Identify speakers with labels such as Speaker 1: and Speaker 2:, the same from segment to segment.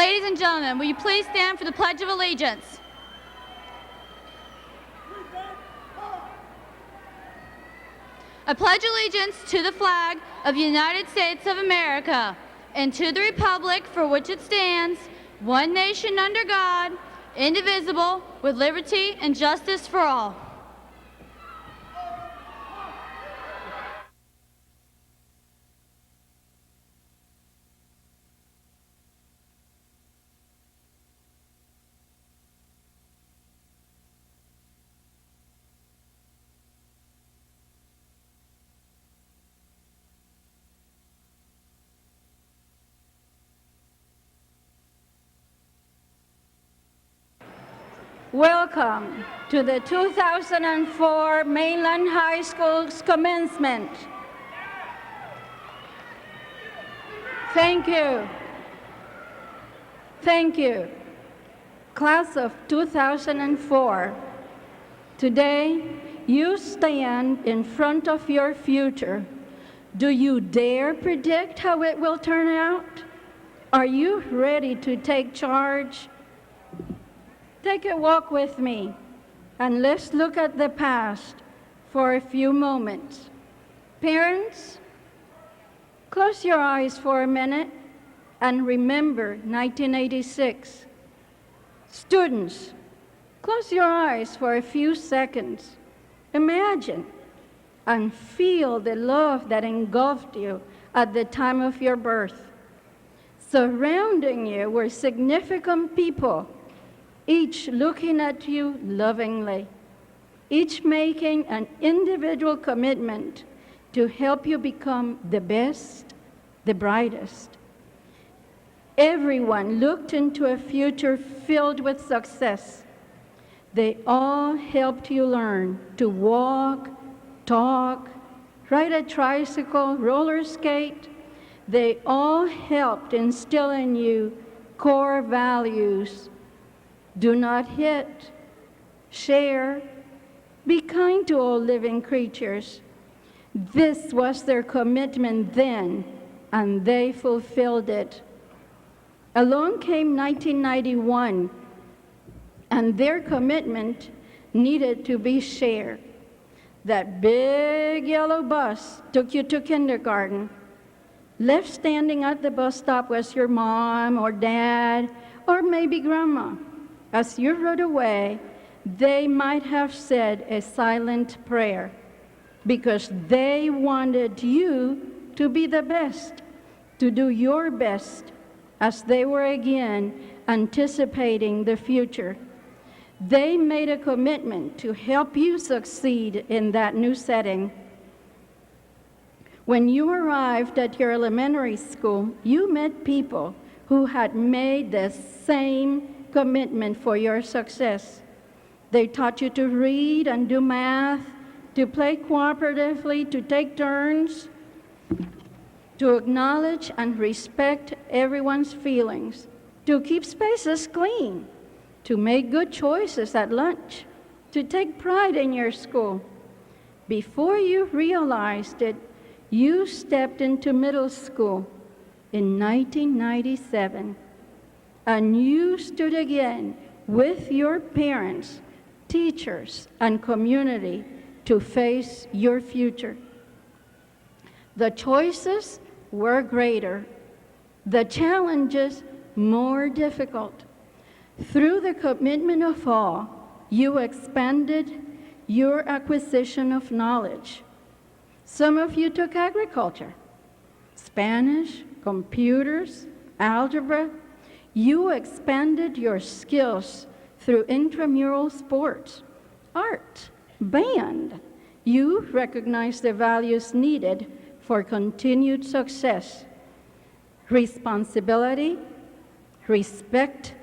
Speaker 1: Ladies and gentlemen, will you please stand for the Pledge of Allegiance? I pledge allegiance to the flag of the United States of America and to the republic for which it stands, one nation under God, indivisible, with liberty and justice for all.
Speaker 2: Welcome to the 2004 Mainland High School's commencement. Thank you. Thank you. Class of 2004. Today, you stand in front of your future. Do you dare predict how it will turn out? Are you ready to take charge? Take a walk with me, and let's look at the past for a few moments. Parents, close your eyes for a minute and remember 1986. Students, close your eyes for a few seconds. Imagine and feel the love that engulfed you at the time of your birth. Surrounding you were significant people, each looking at you lovingly, each making an individual commitment to help you become the best, the brightest. Everyone looked into a future filled with success. They all helped you learn to walk, talk, ride a tricycle, roller skate. They all helped instill in you core values. Do not hit, share, be kind to all living creatures. This was their commitment then, and they fulfilled it. Along came 1991, and their commitment needed to be shared. That big yellow bus took you to kindergarten. Left standing at the bus stop was your mom or dad, or maybe grandma. As you rode away, they might have said a silent prayer because they wanted you to be the best, to do your best, as they were again anticipating the future. They made a commitment to help you succeed in that new setting. When you arrived at your elementary school, you met people who had made the same commitment for your success. They taught you to read and do math, to play cooperatively, to take turns, to acknowledge and respect everyone's feelings, to keep spaces clean, to make good choices at lunch, to take pride in your school. Before you realized it, you stepped into middle school in 1997. And you stood again with your parents, teachers, and community to face your future. The choices were greater, the challenges more difficult. Through the commitment of all, you expanded your acquisition of knowledge. Some of you took agriculture, Spanish, computers, algebra. You expanded your skills through intramural sports, art, band. You recognized the values needed for continued success: responsibility, respect,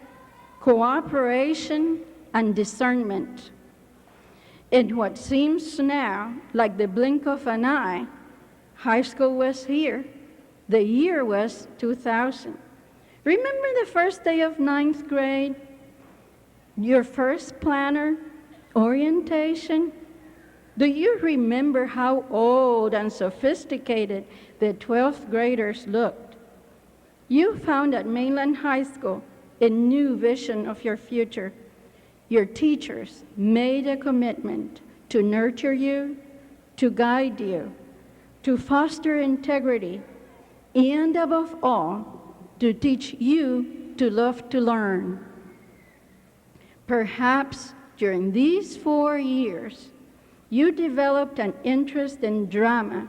Speaker 2: cooperation, and discernment. In what seems now like the blink of an eye, high school was here. The year was 2000. Remember the first day of 9th grade? Your first planner, orientation? Do you remember how old and sophisticated the 12th graders looked? You found at Mainland High School a new vision of your future. Your teachers made a commitment to nurture you, to guide you, to foster integrity, and above all, to teach you to love to learn. Perhaps during these 4 years, you developed an interest in drama,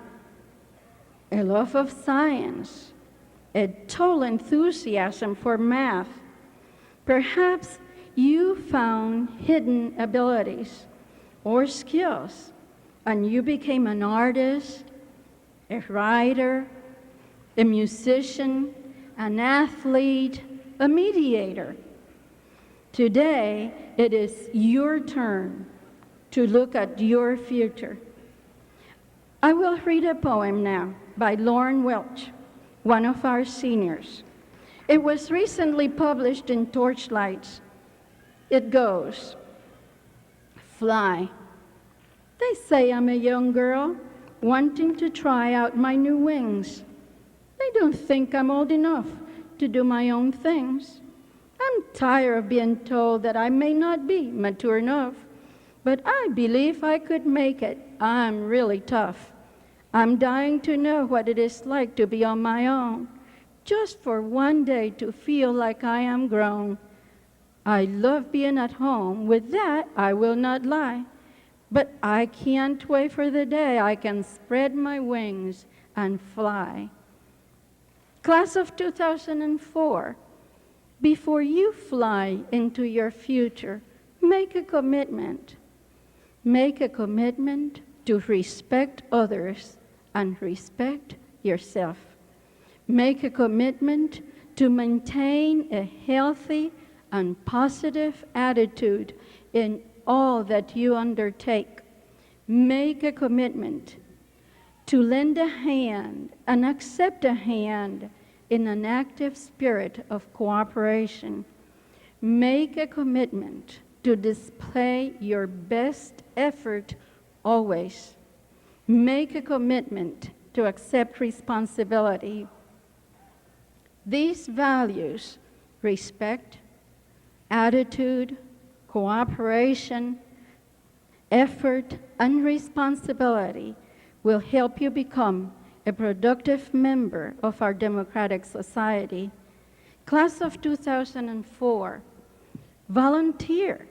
Speaker 2: a love of science, a total enthusiasm for math. Perhaps you found hidden abilities or skills, and you became an artist, a writer, a musician, an athlete, a mediator. Today, it is your turn to look at your future. I will read a poem now by Lauren Welch, one of our seniors. It was recently published in Torchlights. It goes, "Fly. They say I'm a young girl wanting to try out my new wings. They don't think I'm old enough to do my own things. I'm tired of being told that I may not be mature enough, but I believe I could make it. I'm really tough. I'm dying to know what it is like to be on my own, just for one day to feel like I am grown. I love being at home, with that I will not lie, but I can't wait for the day I can spread my wings and fly." Class of 2004, before you fly into your future, make a commitment. Make a commitment to respect others and respect yourself. Make a commitment to maintain a healthy and positive attitude in all that you undertake. Make a commitment to lend a hand and accept a hand in an active spirit of cooperation. Make a commitment to display your best effort always. Make a commitment to accept responsibility. These values, respect, attitude, cooperation, effort, and responsibility, will help you become a productive member of our democratic society. Class of 2004, volunteer,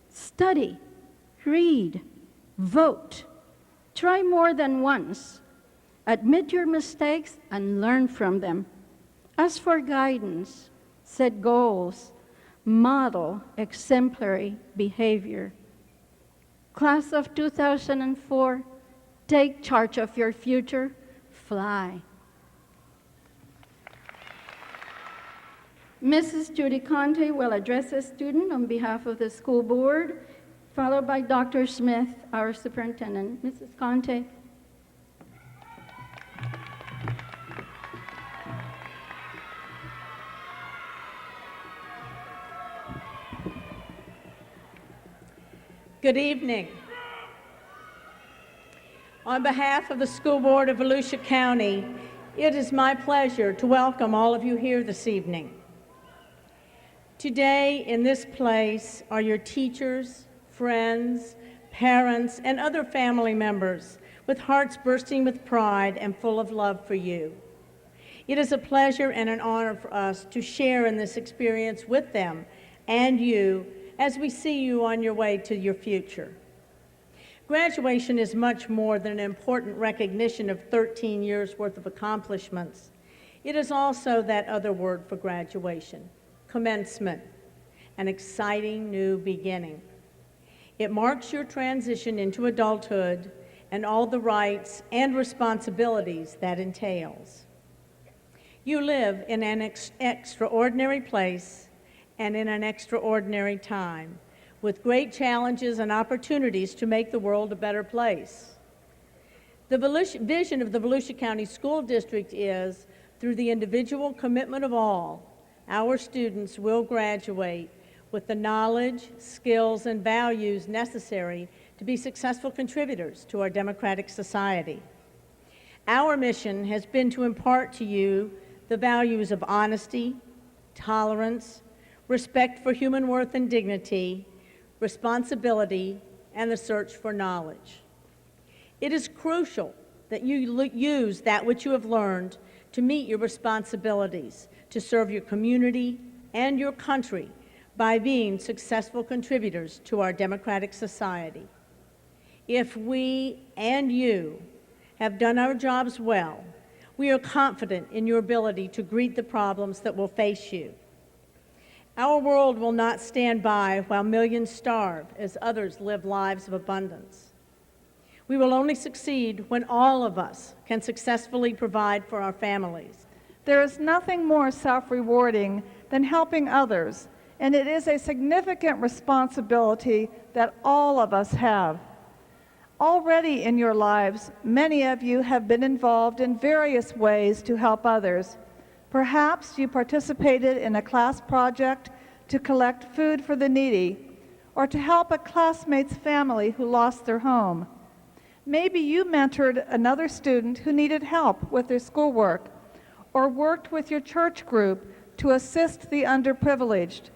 Speaker 2: study, read, vote. Try more than once. Admit your mistakes and learn from them. Ask for guidance, set goals, model exemplary behavior. Class of 2004, take charge of your future, fly. Mrs. Judy Conte will address a student on behalf of the school board, followed by Dr. Smith, our superintendent. Mrs. Conte.
Speaker 3: Good evening. On behalf of the School Board of Volusia County, it is my pleasure to welcome all of you here this evening. Today, in this place, are your teachers, friends, parents, and other family members with hearts bursting with pride and full of love for you. It is a pleasure and an honor for us to share in this experience with them and you as we see you on your way to your future. Graduation is much more than an important recognition of 13 years' worth of accomplishments. It is also that other word for graduation, commencement, an exciting new beginning. It marks your transition into adulthood and all the rights and responsibilities that entails. You live in an extraordinary place and in an extraordinary time, with great challenges and opportunities to make the world a better place. The vision of the Volusia County School District is, through the individual commitment of all, our students will graduate with the knowledge, skills, and values necessary to be successful contributors to our democratic society. Our mission has been to impart to you the values of honesty, tolerance, respect for human worth and dignity, responsibility, and the search for knowledge. It is crucial that you use that which you have learned to meet your responsibilities, to serve your community and your country by being successful contributors to our democratic society. If we and you have done our jobs well, we are confident in your ability to greet the problems that will face you. Our world will not stand by while millions starve as others live lives of abundance. We will only succeed when all of us can successfully provide for our families.
Speaker 4: There is nothing more self-rewarding than helping others, and it is a significant responsibility that all of us have. Already in your lives, many of you have been involved in various ways to help others. Perhaps you participated in a class project to collect food for the needy, or to help a classmate's family who lost their home. Maybe you mentored another student who needed help with their schoolwork, or worked with your church group to assist the underprivileged.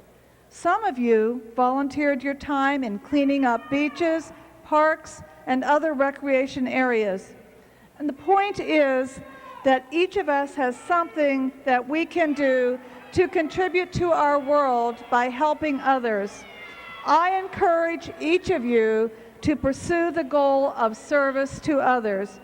Speaker 4: Some of you volunteered your time in cleaning up beaches, parks, and other recreation areas. And the point is that each of us has something that we can do to contribute to our world by helping others. I encourage each of you to pursue the goal of service to others.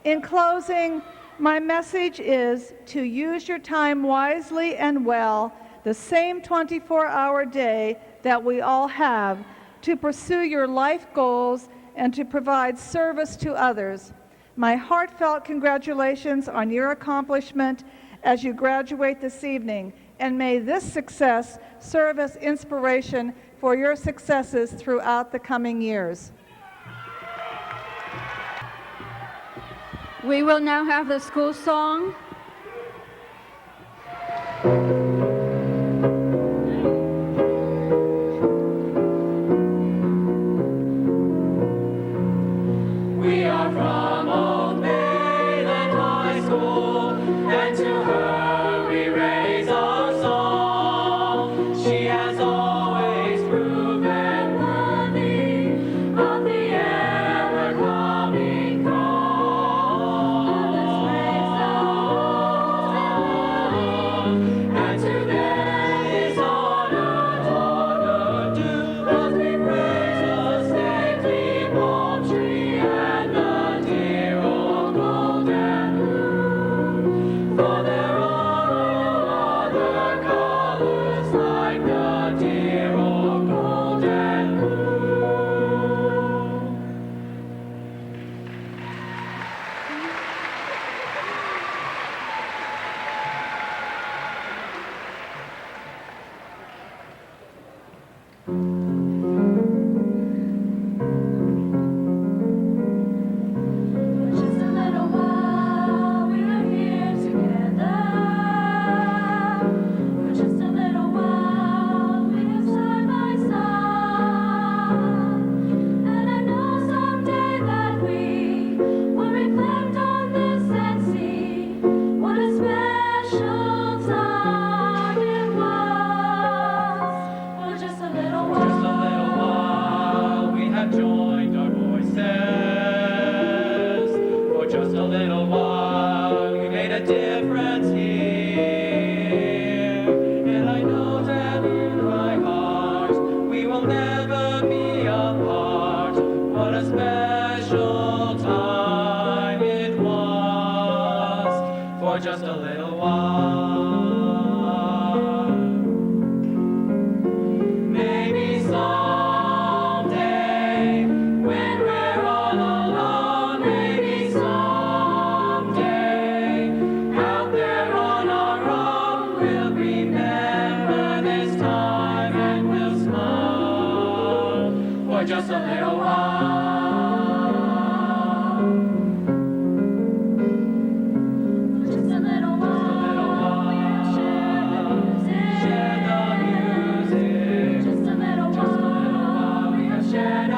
Speaker 4: In closing, my message is to use your time wisely and well, the same 24-hour day that we all have, to pursue your life goals and to provide service to others. My heartfelt congratulations on your accomplishment as you graduate this evening, and may this success serve as inspiration for your successes throughout the coming years.
Speaker 1: We will now have the school song.
Speaker 5: We are from old Mainland High School, and to her we raise our song. She has always proven worthy of the ever-coming throng. And to them is honor due, as we praise the stately palm tree and the dear old golden rue. For there are no other colors like the dear old golden rue. Just a little while we were here together. For just a little while we were side by side. And I know someday that we will reflect on this and see what a special time it was. For just a little while we have joined our voices. For just a little while we made a difference here. And I know that in my heart we will never be apart. What a special time it was. For just a little while. Maybe someday, when we're all alone, maybe someday, out there on our own, we'll remember this time and we'll smile for just a little while. Just a little while, share the music. Just a little while, we have shared a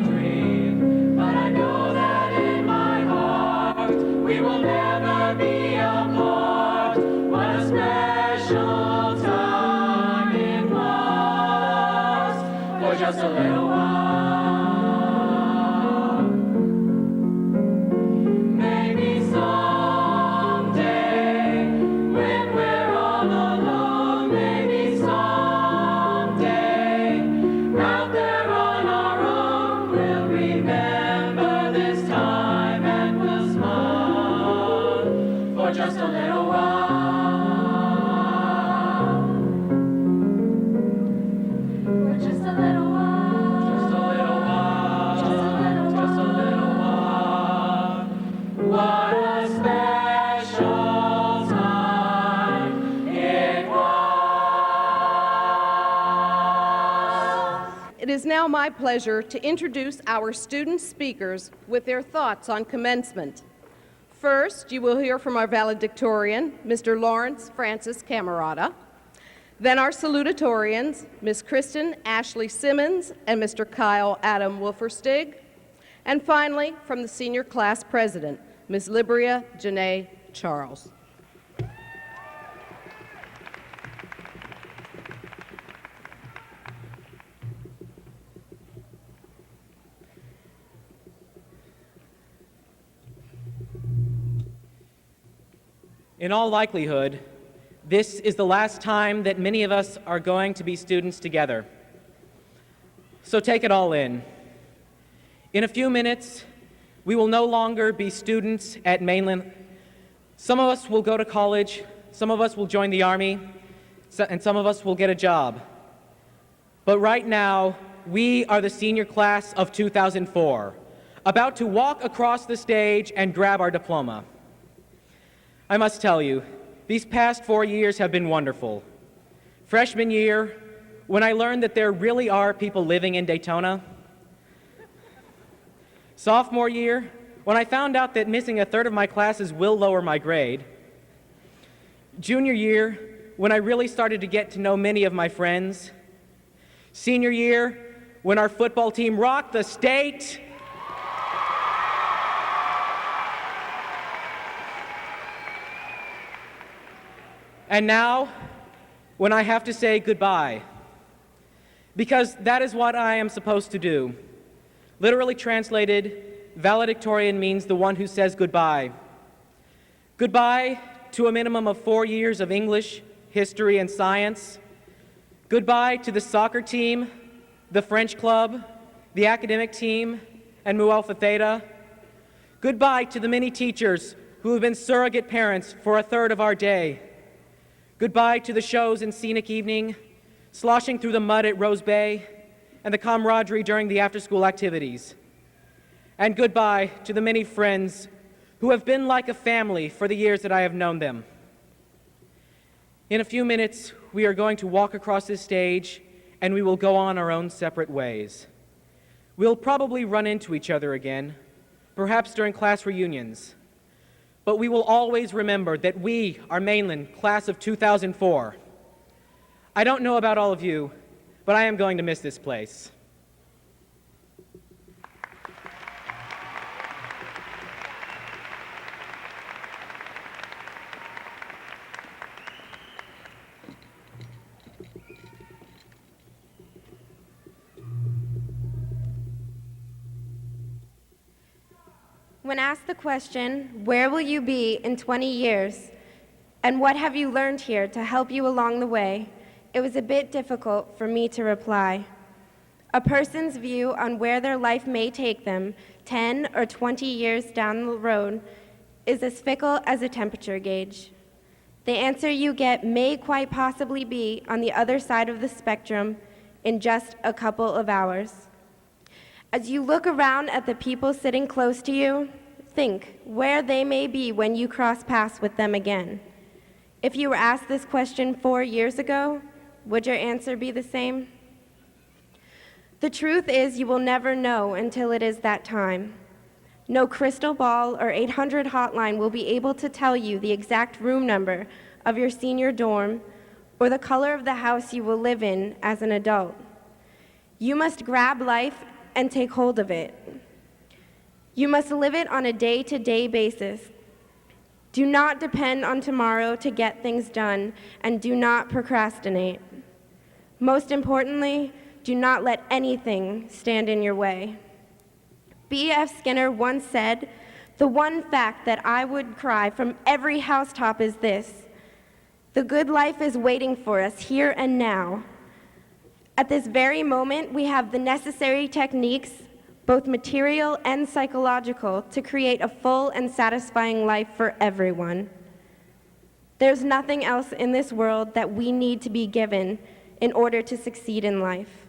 Speaker 5: dream, but I know that in my heart we will never be apart. What a special time
Speaker 6: my pleasure to introduce our student speakers with their thoughts on commencement. First, you will hear from our valedictorian, Mr. Lawrence Francis Camerata. Then our salutatorians, Ms. Kristen Ashley Simmons and Mr. Kyle Adam Wolferstig. And finally, from the senior class president, Ms. Libria Janae Charles.
Speaker 7: In all likelihood, this is the last time that many of us are going to be students together. So take it all in. In a few minutes, we will no longer be students at Mainland. Some of us will go to college, some of us will join the Army, and some of us will get a job. But right now, we are the senior class of 2004, about to walk across the stage and grab our diploma. I must tell you, these past 4 years have been wonderful. Freshman year, when I learned that there really are people living in Daytona. Sophomore year, when I found out that missing a third of my classes will lower my grade. Junior year, when I really started to get to know many of my friends. Senior year, when our football team rocked the state. And now, when I have to say goodbye, because that is what I am supposed to do. Literally translated, valedictorian means the one who says goodbye. Goodbye to a minimum of 4 years of English, history, and science. Goodbye to the soccer team, the French club, the academic team, and Mu Alpha Theta. Goodbye to the many teachers who have been surrogate parents for a third of our day. Goodbye to the shows and scenic evening, sloshing through the mud at Rose Bay, and the camaraderie during the after-school activities. And goodbye to the many friends who have been like a family for the years that I have known them. In a few minutes, we are going to walk across this stage, and we will go on our own separate ways. We'll probably run into each other again, perhaps during class reunions. But we will always remember that we are Mainland, class of 2004. I don't know about all of you, but I am going to miss this place.
Speaker 8: When asked the question, where will you be in 20 years, and what have you learned here to help you along the way, it was a bit difficult for me to reply. A person's view on where their life may take them 10 or 20 years down the road is as fickle as a temperature gauge. The answer you get may quite possibly be on the other side of the spectrum in just a couple of hours. As you look around at the people sitting close to you, think where they may be when you cross paths with them again. If you were asked this question 4 years ago, would your answer be the same? The truth is you will never know until it is that time. No crystal ball or 800 hotline will be able to tell you the exact room number of your senior dorm or the color of the house you will live in as an adult. You must grab life and take hold of it. You must live it on a day-to-day basis. Do not depend on tomorrow to get things done, and do not procrastinate. Most importantly, do not let anything stand in your way. B.F. Skinner once said, "The one fact that I would cry from every housetop is this: the good life is waiting for us here and now. At this very moment, we have the necessary techniques, both material and psychological, to create a full and satisfying life for everyone. There's nothing else in this world that we need to be given in order to succeed in life.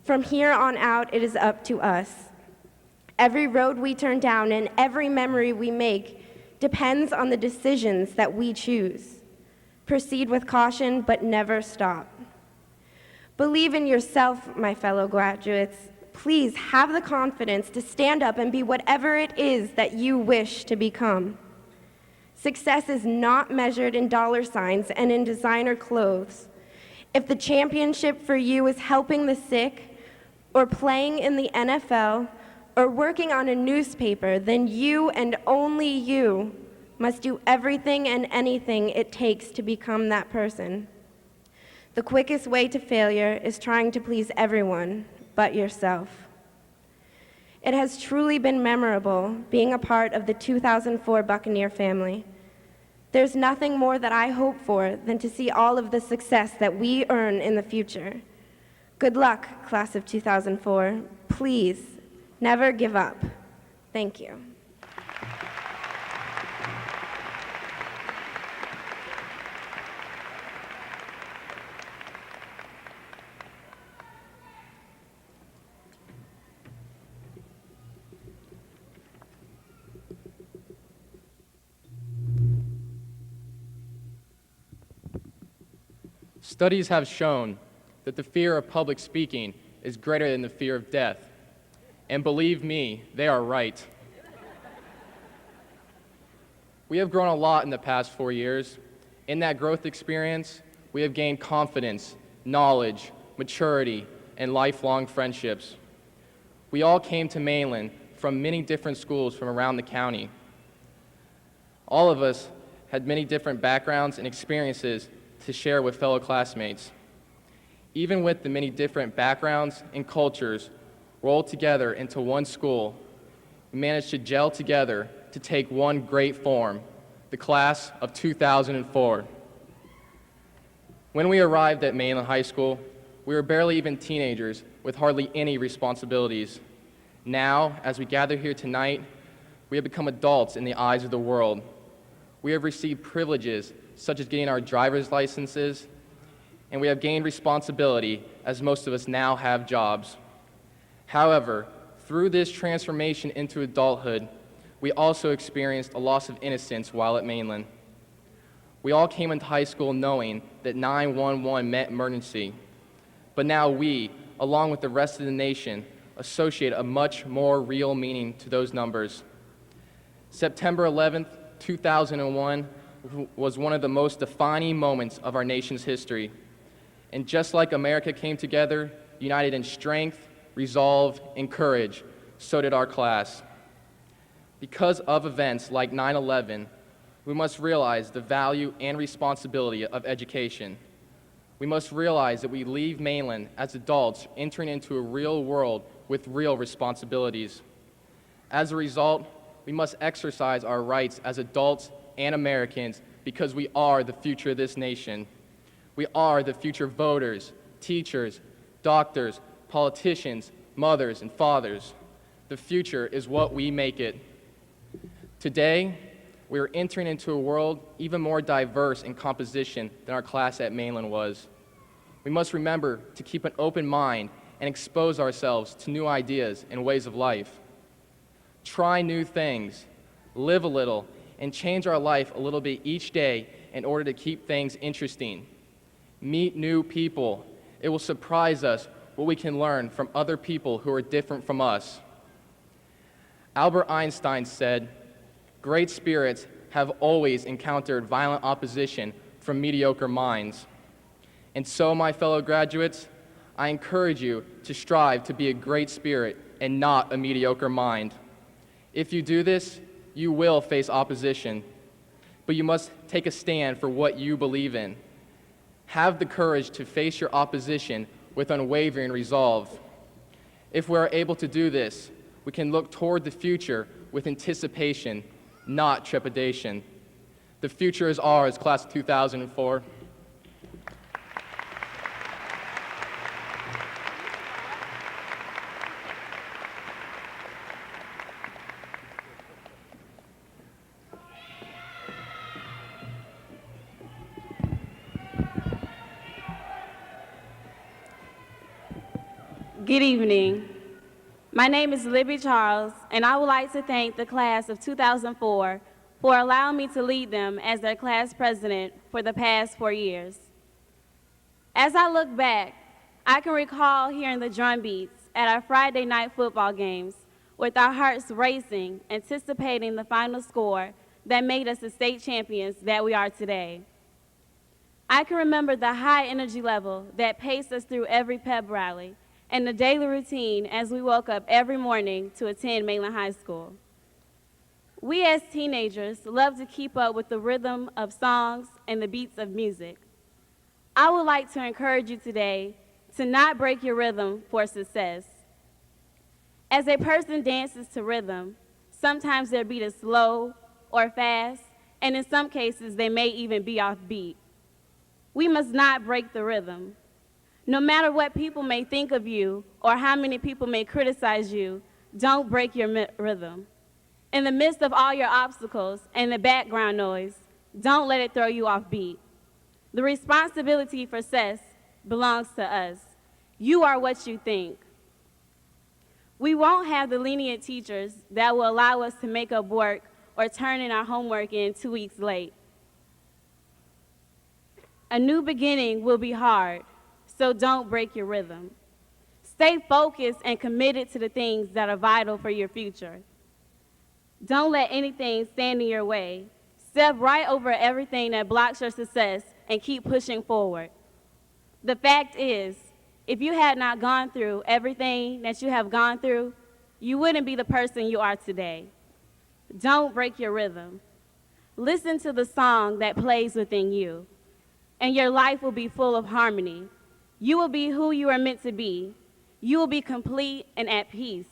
Speaker 8: From here on out, it is up to us. Every road we turn down and every memory we make depends on the decisions that we choose. Proceed with caution, but never stop. Believe in yourself, my fellow graduates. please have the confidence to stand up and be whatever it is that you wish to become. Success is not measured in dollar signs and in designer clothes. If the championship for you is helping the sick, or playing in the NFL, or working on a newspaper, then you and only you must do everything and anything it takes to become that person. The quickest way to failure is trying to please everyone but yourself. It has truly been memorable being a part of the 2004 Buccaneer family. There's nothing more that I hope for than to see all of the success that we earn in the future. Good luck, class of 2004. Please, never give up. Thank you.
Speaker 9: Studies have shown that the fear of public speaking is greater than the fear of death. And believe me, they are right. We have grown a lot in the past 4 years. In that growth experience, we have gained confidence, knowledge, maturity, and lifelong friendships. We all came to Mainland from many different schools from around the county. All of us had many different backgrounds and experiences to share with fellow classmates. Even with the many different backgrounds and cultures rolled together into one school, we managed to gel together to take one great form, the class of 2004. When we arrived at Mainland High School, we were barely even teenagers with hardly any responsibilities. Now, as we gather here tonight, we have become adults in the eyes of the world. We have received privileges such as getting our driver's licenses, and we have gained responsibility as most of us now have jobs. However, through this transformation into adulthood, we also experienced a loss of innocence while at Mainland. We all came into high school knowing that 911 meant emergency, but now we, along with the rest of the nation, associate a much more real meaning to those numbers. September 11th, 2001 was one of the most defining moments of our nation's history. And just like America came together, united in strength, resolve, and courage, so did our class. Because of events like 9/11, we must realize the value and responsibility of education. We must realize that we leave Mainland as adults entering into a real world with real responsibilities. As a result, we must exercise our rights as adults and Americans because we are the future of this nation. We are the future voters, teachers, doctors, politicians, mothers, and fathers. The future is what we make it. Today, we are entering into a world even more diverse in composition than our class at Mainland was. We must remember to keep an open mind and expose ourselves to new ideas and ways of life. Try new things, live a little, and change our life a little bit each day in order to keep things interesting. Meet new people. It will surprise us what we can learn from other people who are different from us. Albert Einstein said, "Great spirits have always encountered violent opposition from mediocre minds." And so, my fellow graduates, I encourage you to strive to be a great spirit and not a mediocre mind. If you do this, you will face opposition, but you must take a stand for what you believe in. Have the courage to face your opposition with unwavering resolve. If we are able to do this, we can look toward the future with anticipation, not trepidation. The future is ours, class of 2004.
Speaker 10: Good evening. My name is Libby Charles, and I would like to thank the class of 2004 for allowing me to lead them as their class president for the past 4 years. As I look back, I can recall hearing the drum beats at our Friday night football games with our hearts racing, anticipating the final score that made us the state champions that we are today. I can remember the high energy level that paced us through every pep rally and the daily routine as we woke up every morning to attend Mainland High School. We as teenagers love to keep up with the rhythm of songs and the beats of music. I would like to encourage you today to not break your rhythm for success. As a person dances to rhythm, sometimes their beat is slow or fast, and in some cases they may even be off beat. We must not break the rhythm. No matter what people may think of you or how many people may criticize you, don't break your rhythm. In the midst of all your obstacles and the background noise, don't let it throw you off beat. The responsibility for success belongs to us. You are what you think. We won't have the lenient teachers that will allow us to make up work or turn in our homework in 2 weeks late. A new beginning will be hard, so don't break your rhythm. Stay focused and committed to the things that are vital for your future. Don't let anything stand in your way. Step right over everything that blocks your success and keep pushing forward. The fact is, if you had not gone through everything that you have gone through, you wouldn't be the person you are today. Don't break your rhythm. Listen to the song that plays within you, and your life will be full of harmony. You will be who you are meant to be. You will be complete and at peace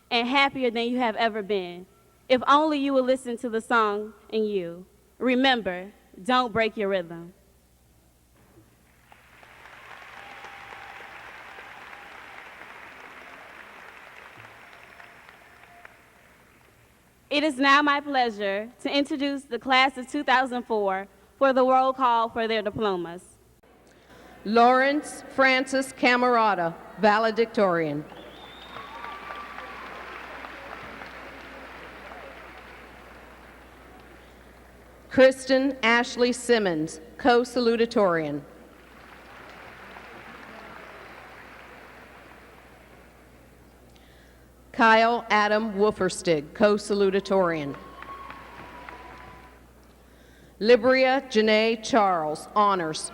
Speaker 10: and happier than you have ever been. If only you will listen to the song in you. Remember, don't break your rhythm. It is now my pleasure to introduce the class of 2004 for the roll call for their diplomas.
Speaker 6: Lawrence Francis Camerata, valedictorian. Kristen Ashley Simmons, co-salutatorian. Kyle Adam Wolferstig, co-salutatorian. Libria Janae Charles, honors.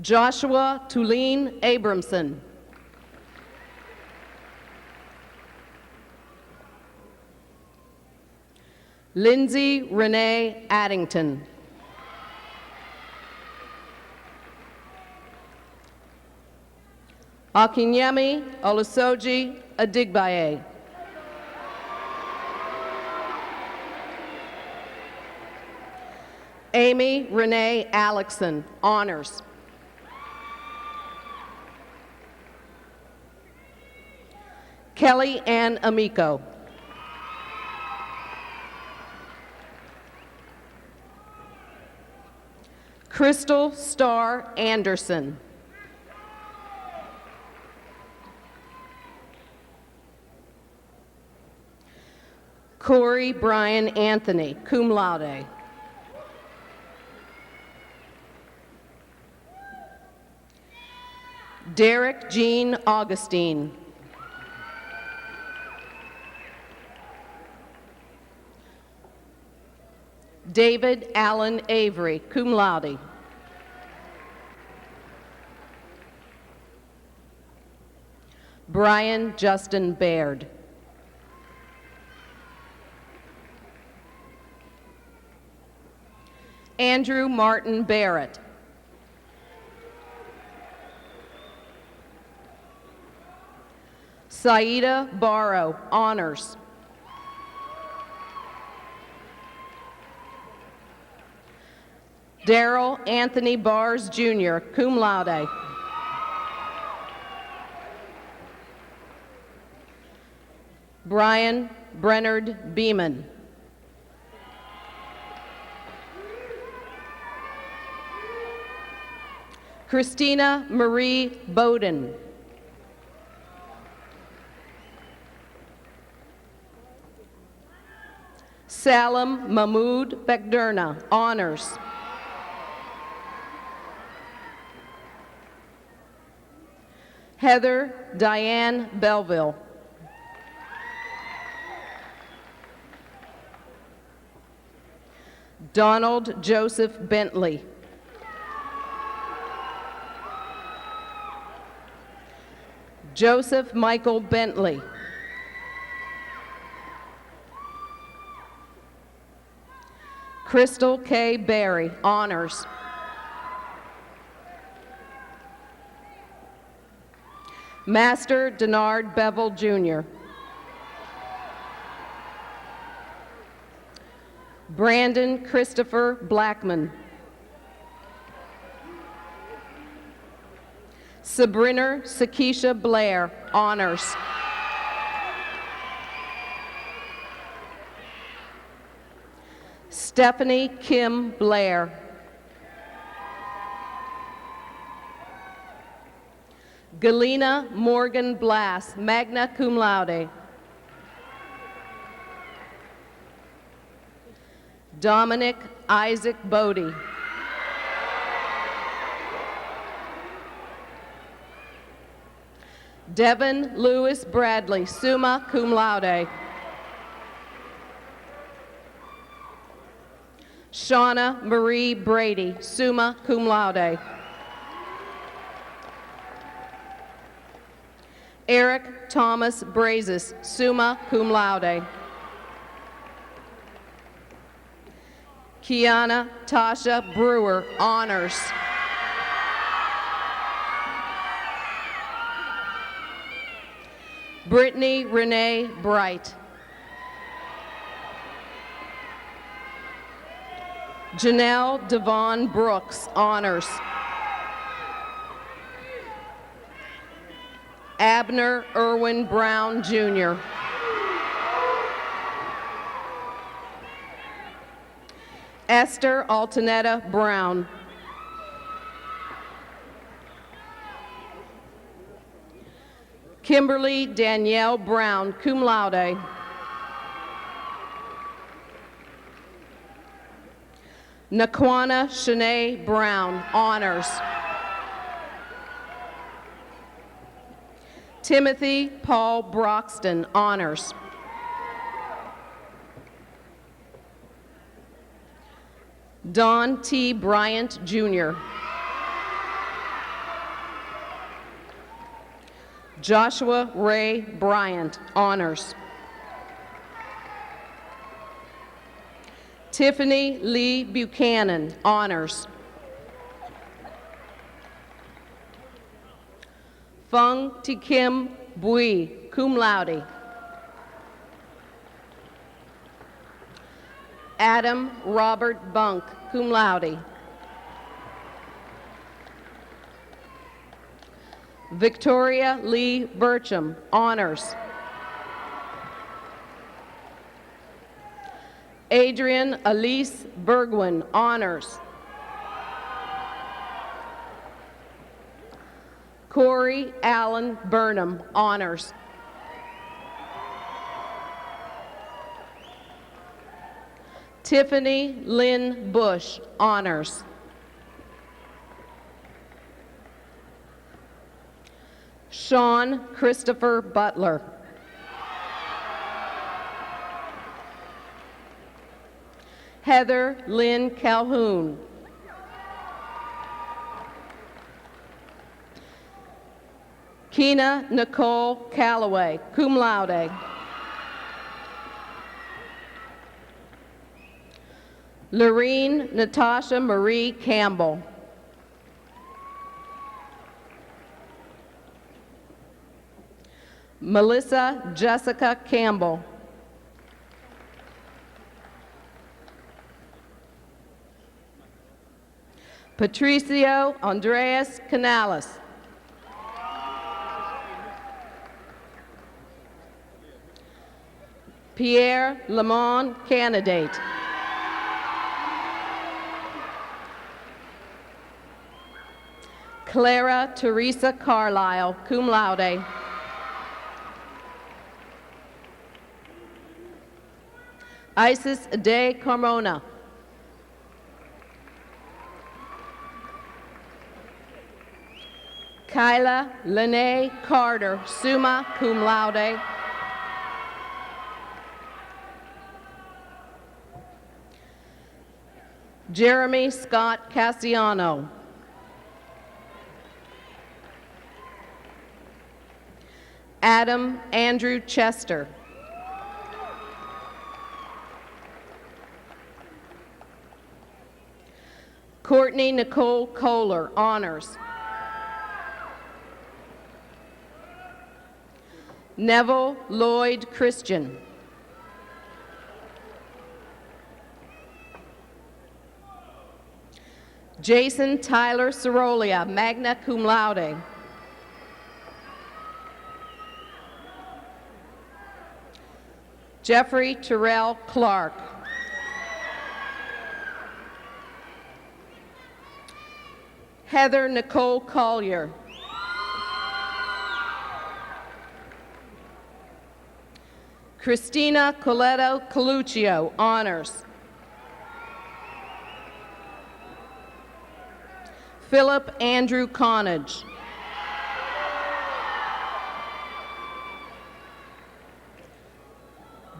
Speaker 6: Joshua Tulene Abramson. Lindsay Renee Addington. Akinyemi Olusoji Adigbaye. Amy Renee Alexson, honors. Kelly Ann Amico. Crystal Starr Anderson. Corey Brian Anthony, cum laude. Derek Jean Augustine. David Allen Avery, cum laude. Brian Justin Baird. Andrew Martin Barrett. Saida Barrow, honors. Daryl Anthony Bars Jr., cum laude. Brian Brennard Beeman. Christina Marie Bowden. Salam Mahmood Bekderna, honors. Heather Diane Belleville. Donald Joseph Bentley. Joseph Michael Bentley. Crystal K. Berry, honors. Master Denard Bevel, Jr. Brandon Christopher Blackman. Sabrina Sakisha Blair, honors. Stephanie Kim Blair. Galena Morgan Blass, magna cum laude. Dominic Isaac Bodie. Devin Lewis Bradley, summa cum laude. Shauna Marie Brady, summa cum laude. Eric Thomas Brazis, summa cum laude. Kiana Tasha Brewer, honors. Brittany Renee Bright. Janelle Devon Brooks, honors. Abner Irwin Brown, Jr. Esther Altanetta Brown. Kimberly Danielle Brown, cum laude. Naquana Shanae Brown, honors. Timothy Paul Broxton, honors. Don T. Bryant, Jr. Joshua Ray Bryant, honors. Tiffany Lee Buchanan, honors. Fung Ti Kim Bui, cum laude. Adam Robert Bunk, cum laude. Victoria Lee Burcham, honors. Adrian Elise Bergwin, honors. Corey Allen Burnham, honors. Tiffany Lynn Bush, honors. Sean Christopher Butler. Heather Lynn Calhoun. Keena Nicole Calloway, cum laude. Lorene Natasha Marie Campbell. Melissa Jessica Campbell. Patricio Andreas Canales. Pierre Lamont candidate. Clara Teresa Carlisle, cum laude. Isis De Carmona. Kyla Lene Carter, summa cum laude. Jeremy Scott Cassiano. Adam Andrew Chester. Courtney Nicole Kohler, honors. Neville Lloyd Christian. Jason Tyler Sorolia, magna cum laude. Jeffrey Terrell Clark. Heather Nicole Collier. Christina Coletto Coluccio, honors. Philip Andrew Connage.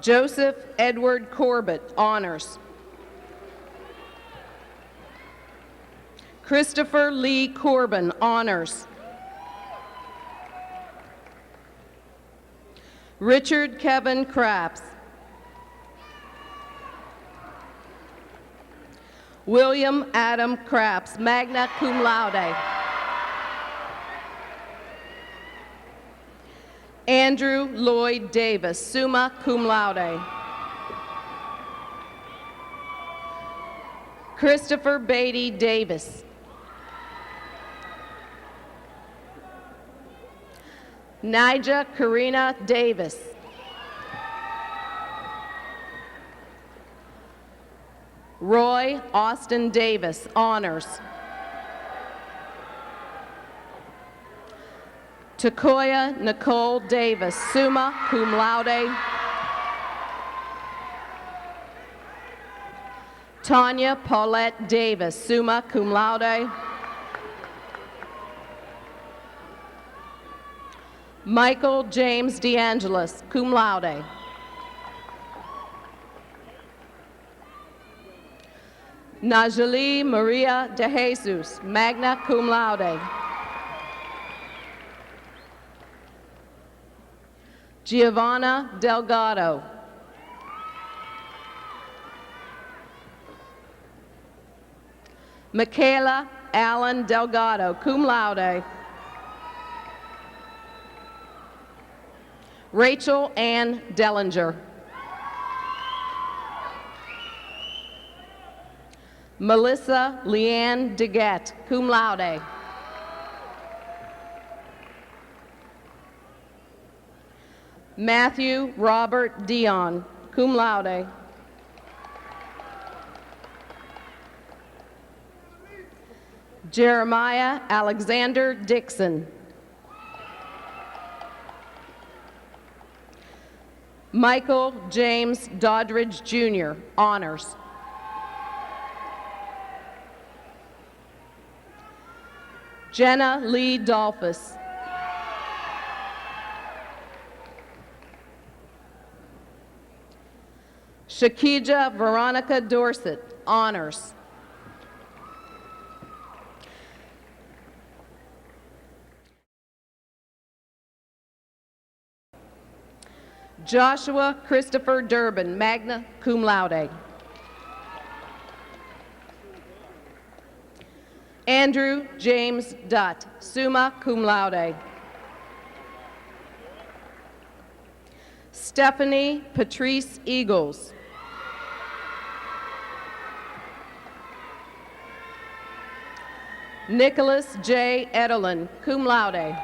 Speaker 6: Joseph Edward Corbett, honors. Christopher Lee Corbin, honors. Richard Kevin Craps. William Adam Craps, magna cum laude. Andrew Lloyd Davis, summa cum laude. Christopher Beatty Davis. Nija Karina Davis. Roy Austin Davis, honors. Takoya Nicole Davis, summa cum laude. Tanya Paulette Davis, summa cum laude. Michael James DeAngelis, cum laude. Najali Maria de Jesus, magna cum laude. Giovanna Delgado. Michaela Allen Delgado, cum laude. Rachel Ann Dellinger. Melissa Leanne DeGette, cum laude. Matthew Robert Dion, cum laude. Jeremiah Alexander Dixon. Michael James Doddridge Jr., honors. Jenna Lee Dolphus. Shakija Veronica Dorset, honors. Joshua Christopher Durbin, magna cum laude. Andrew James Dutt, summa cum laude. Stephanie Patrice Eagles. Nicholas J. Edelin, cum laude.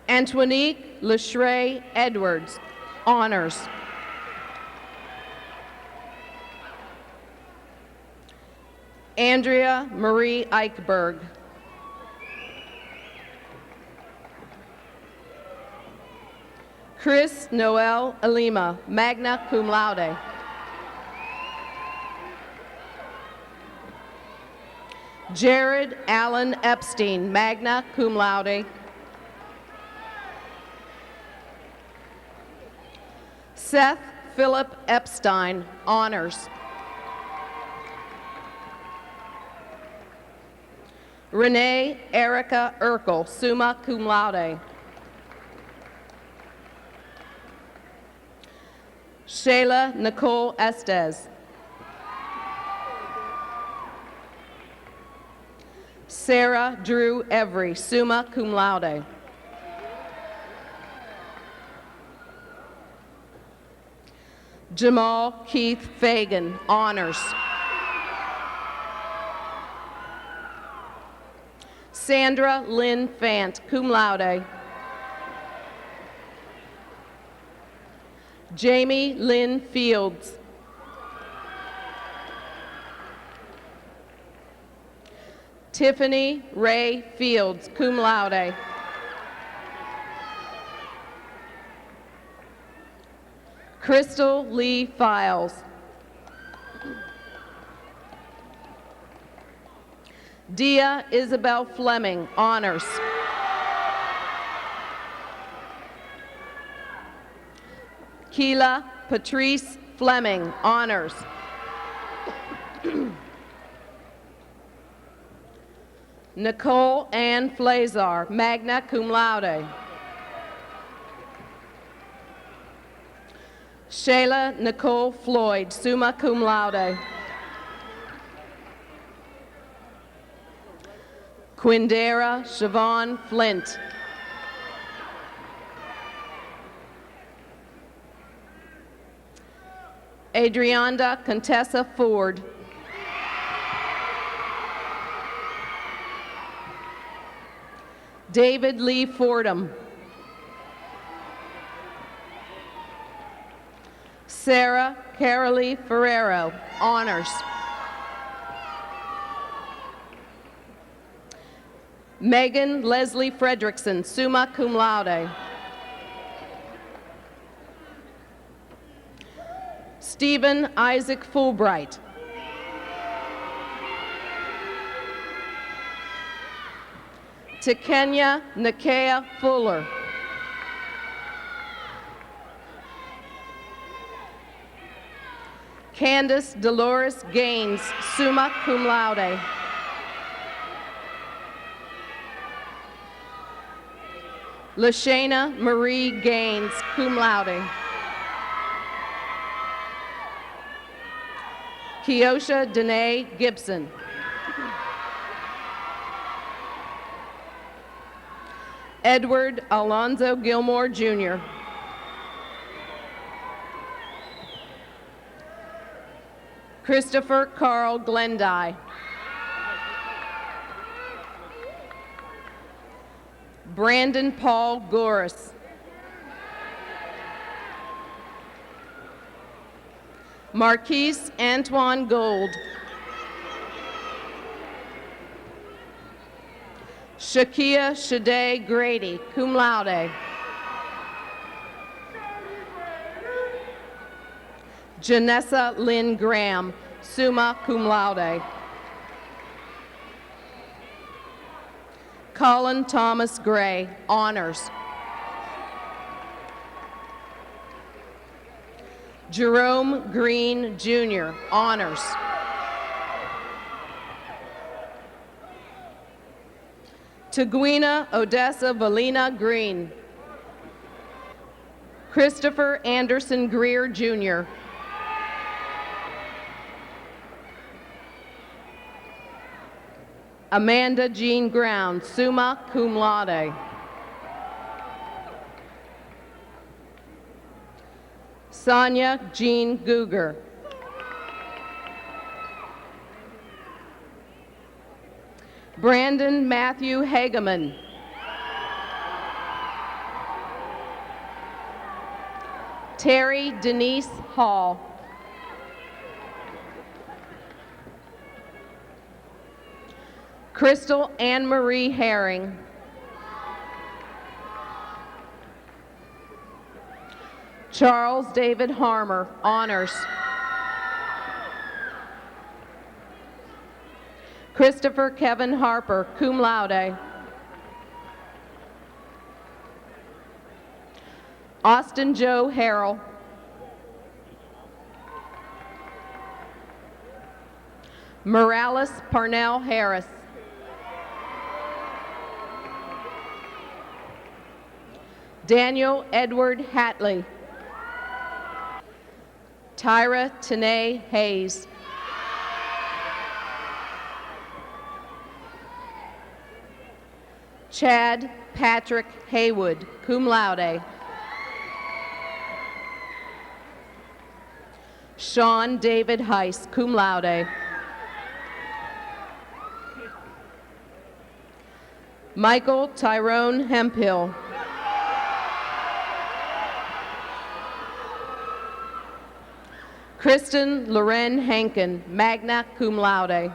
Speaker 6: Antoinique Leshray Edwards, honors. Andrea Marie Eichberg. Chris Noel Alima, magna cum laude. Jared Allen Epstein, magna cum laude. Seth Philip Epstein, honors. Renee Erica Urkel, summa cum laude. Shayla Nicole Estes. Sarah Drew Every, summa cum laude. Jamal Keith Fagan, honors. Sandra Lynn Fant, cum laude. Jamie Lynn Fields. Tiffany Ray Fields, cum laude. Crystal Lee Files. Dia Isabel Fleming, honors. Keela Patrice Fleming, honors. Nicole Ann Flazar, magna cum laude. Shayla Nicole Floyd, summa cum laude. Quindera Siobhan Flint. Adrianda Contessa Ford. David Lee Fordham. Sarah Carolee Ferrero, honors. Megan Leslie Fredrickson, summa cum laude. Stephen Isaac Fulbright. Tekenya Nakea Fuller. Candace Dolores Gaines, summa cum laude. Lashana Marie Gaines, cum laude. Keosha Danae Gibson. Edward Alonzo Gilmore, Jr. Christopher Carl Glendy. Brandon Paul Goris. Marquise Antoine Gold. Shakia Shade Grady, cum laude. Janessa Lynn Graham, summa cum laude. Colin Thomas Gray, honors. Jerome Green, Jr., honors. Taguina Odessa Valina Green. Christopher Anderson Greer, Jr. Amanda Jean Ground, summa cum laude. Sonia Jean Guger. Brandon Matthew Hageman. Terry Denise Hall. Crystal Anne Marie Herring. Charles David Harmer, honors. Christopher Kevin Harper, cum laude. Austin Joe Harrell. Morales Parnell Harris. Daniel Edward Hatley. Tyra Tanae Hayes. Chad Patrick Haywood, cum laude. Sean David Heiss, cum laude. Michael Tyrone Hemphill. Kristen Loren Hankin, magna cum laude.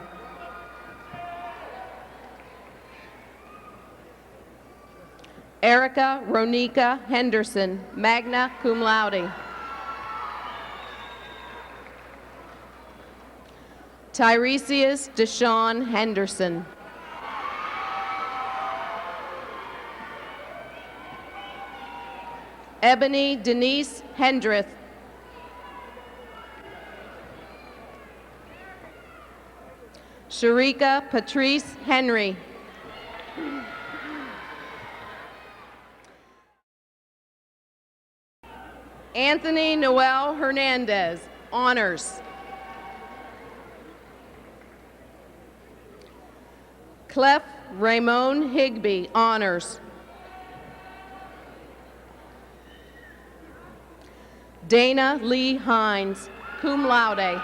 Speaker 6: Erica Ronika Henderson, magna cum laude. Tiresias Deshawn Henderson. Ebony Denise Hendrith. Sharika Patrice Henry. Anthony Noel Hernandez, honors. Clef Ramon Higby, honors. Dana Lee Hines, cum laude.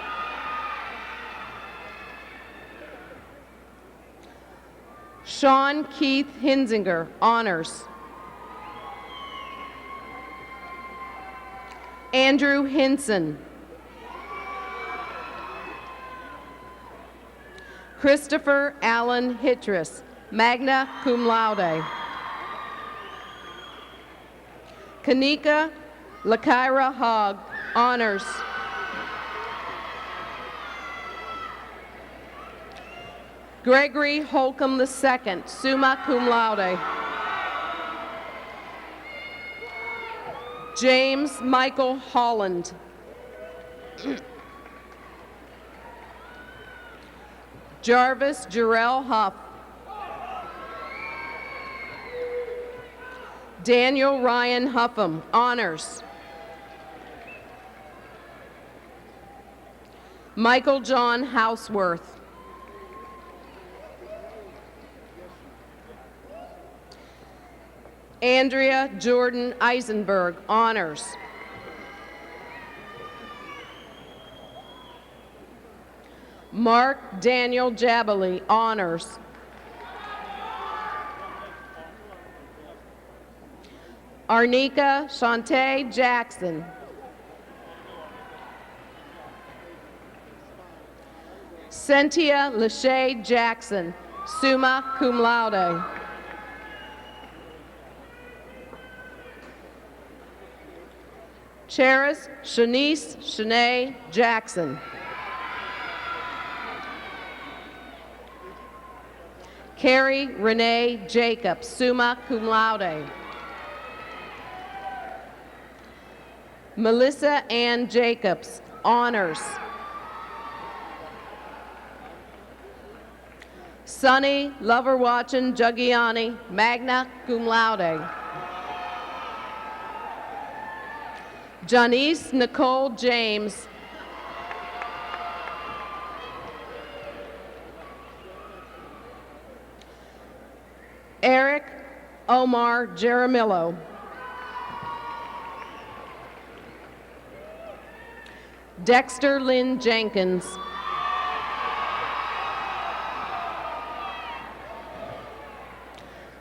Speaker 6: Sean Keith Hinzinger, honors. Andrew Hinson. Christopher Allen Hittris, magna cum laude. Kanika Lakaira Hogg, honors. Gregory Holcomb II, summa cum laude. James Michael Holland. Jarvis Jarrell Huff. Daniel Ryan Huffam, honors. Michael John Houseworth. Andrea Jordan Eisenberg, honors. Mark Daniel Jabali, honors. Arnika Shantae Jackson. Cynthia Lachey Jackson, summa cum laude. Cheris Shanice Shanae Jackson. Carrie Renee Jacobs, summa cum laude. Melissa Ann Jacobs, honors. Sunny Loverwatchin Juggiani, magna cum laude. Janice Nicole James. Eric Omar Jaramillo. Dexter Lynn Jenkins.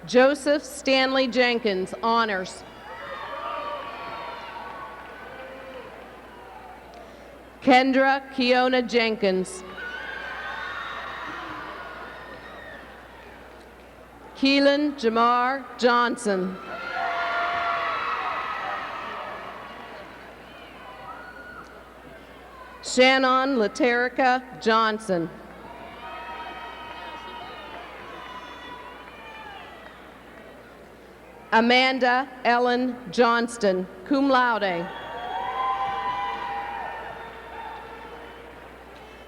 Speaker 6: Joseph Stanley Jenkins, honors. Kendra Kiona Jenkins. Keelan Jamar Johnson. Shannon Laterica Johnson. Amanda Ellen Johnston, cum laude.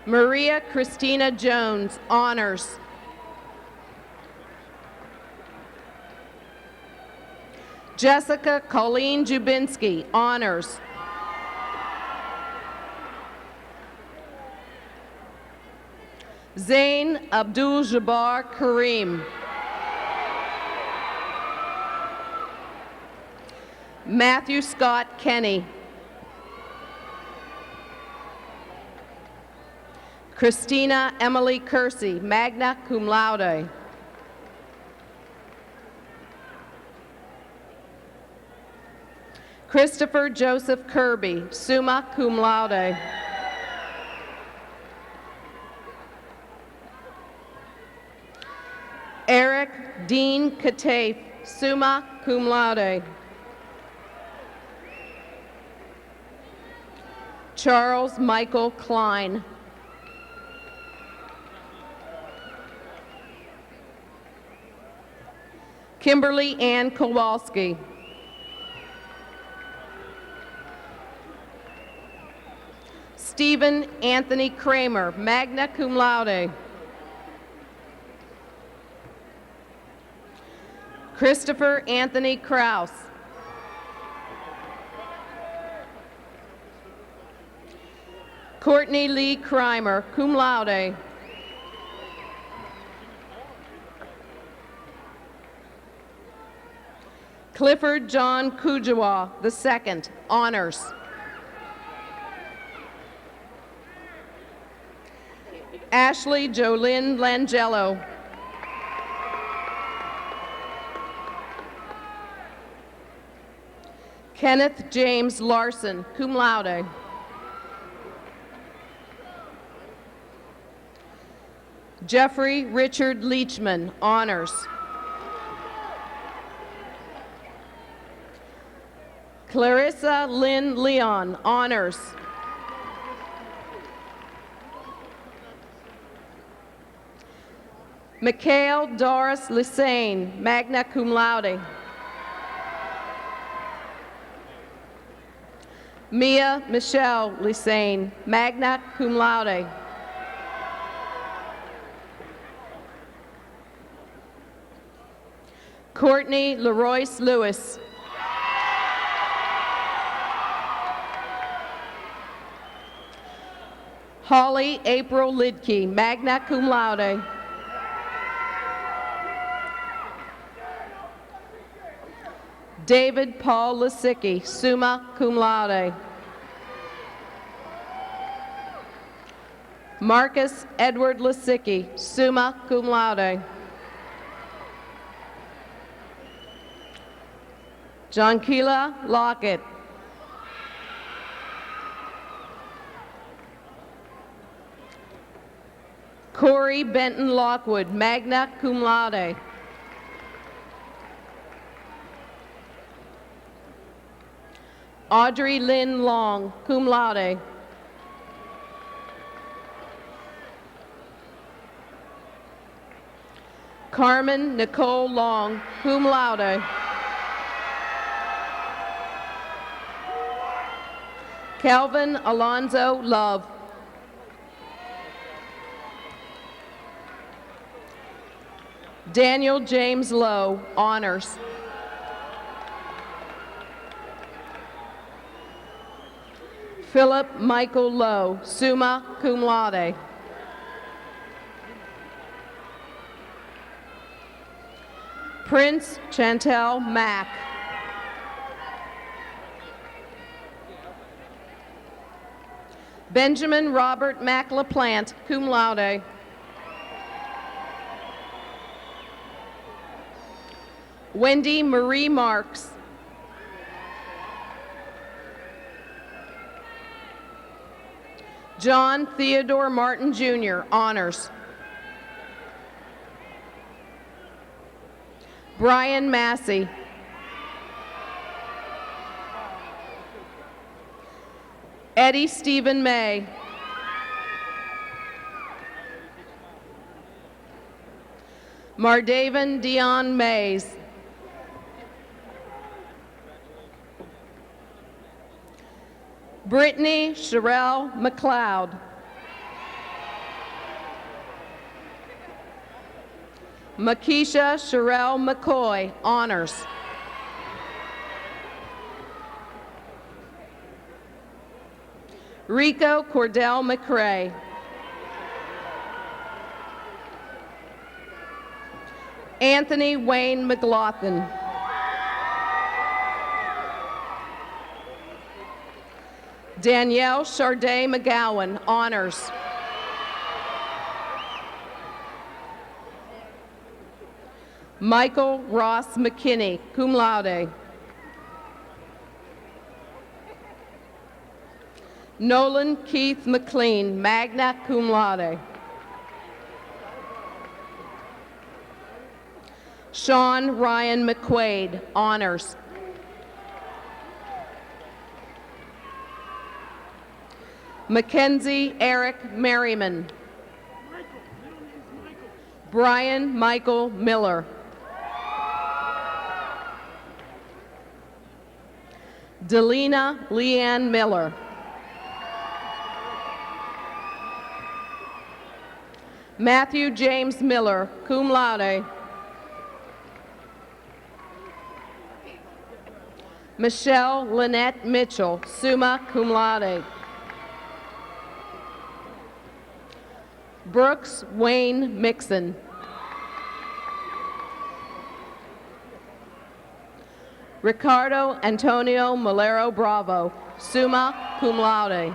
Speaker 6: Maria Christina Jones, honors. Jessica Colleen Jubinski, honors. Zain Abdul Jabbar Kareem. Matthew Scott Kenny. Christina Emily Kersey, magna cum laude. Christopher Joseph Kirby, summa cum laude. Eric Dean Katafe, summa cum laude. Charles Michael Klein. Kimberly Ann Kowalski. Stephen Anthony Kramer, magna cum laude. Christopher Anthony Kraus. Courtney Lee Crimer, cum laude. Clifford John Kujawa II, honors. Ashley Jolynn Langello. Kenneth James Larson, cum laude. Jeffrey Richard Leachman, honors. Clarissa Lynn Leon, honors. Mikhail Doris Lisane, magna cum laude. Mia Michelle Lisane, magna cum laude. Courtney Leroyce Lewis. Holly April Lidke, magna cum laude. David Paul Lisicki, summa cum laude. Marcus Edward Lisicki, summa cum laude. Jonkila Lockett. Corey Benton Lockwood, magna cum laude. Audrey Lynn Long, cum laude. Carmen Nicole Long, cum laude. Calvin Alonzo Love. Daniel James Lowe, honors. Philip Michael Lowe, summa cum laude. Prince Chantel Mack. Benjamin Robert Mack LaPlante, cum laude. Wendy Marie Marks. John Theodore Martin Jr., honors. Brian Massey. Eddie Stephen May. Mardaven Dion Mays. Brittany Sherelle McLeod. Makisha Sherelle McCoy, honors. Rico Cordell McCrae. Anthony Wayne McLaughlin. Danielle Charday McGowan, honors. Michael Ross McKinney, cum laude. Nolan Keith McLean, magna cum laude. Sean Ryan McQuaid, honors. Mackenzie Eric Merriman. Brian Michael Miller. Delina Leanne Miller. Matthew James Miller, cum laude. Michelle Lynette Mitchell, summa cum laude. Brooks Wayne Mixon. Ricardo Antonio Malero Bravo, summa cum laude.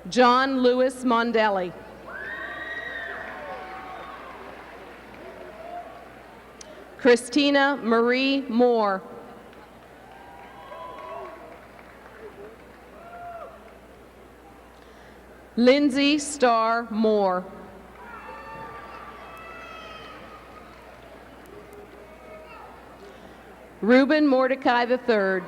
Speaker 6: John Lewis Mondelli. Christina Marie Moore. Lindsay Starr Moore. Reuben Mordecai III.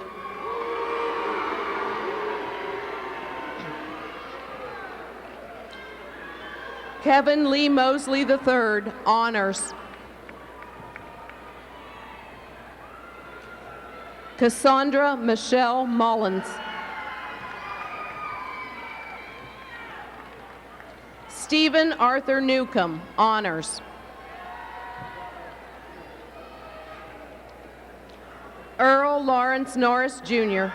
Speaker 6: Kevin Lee Mosley III, honors. Cassandra Michelle Mullins. Stephen Arthur Newcomb, honors. Earl Lawrence Norris, Jr.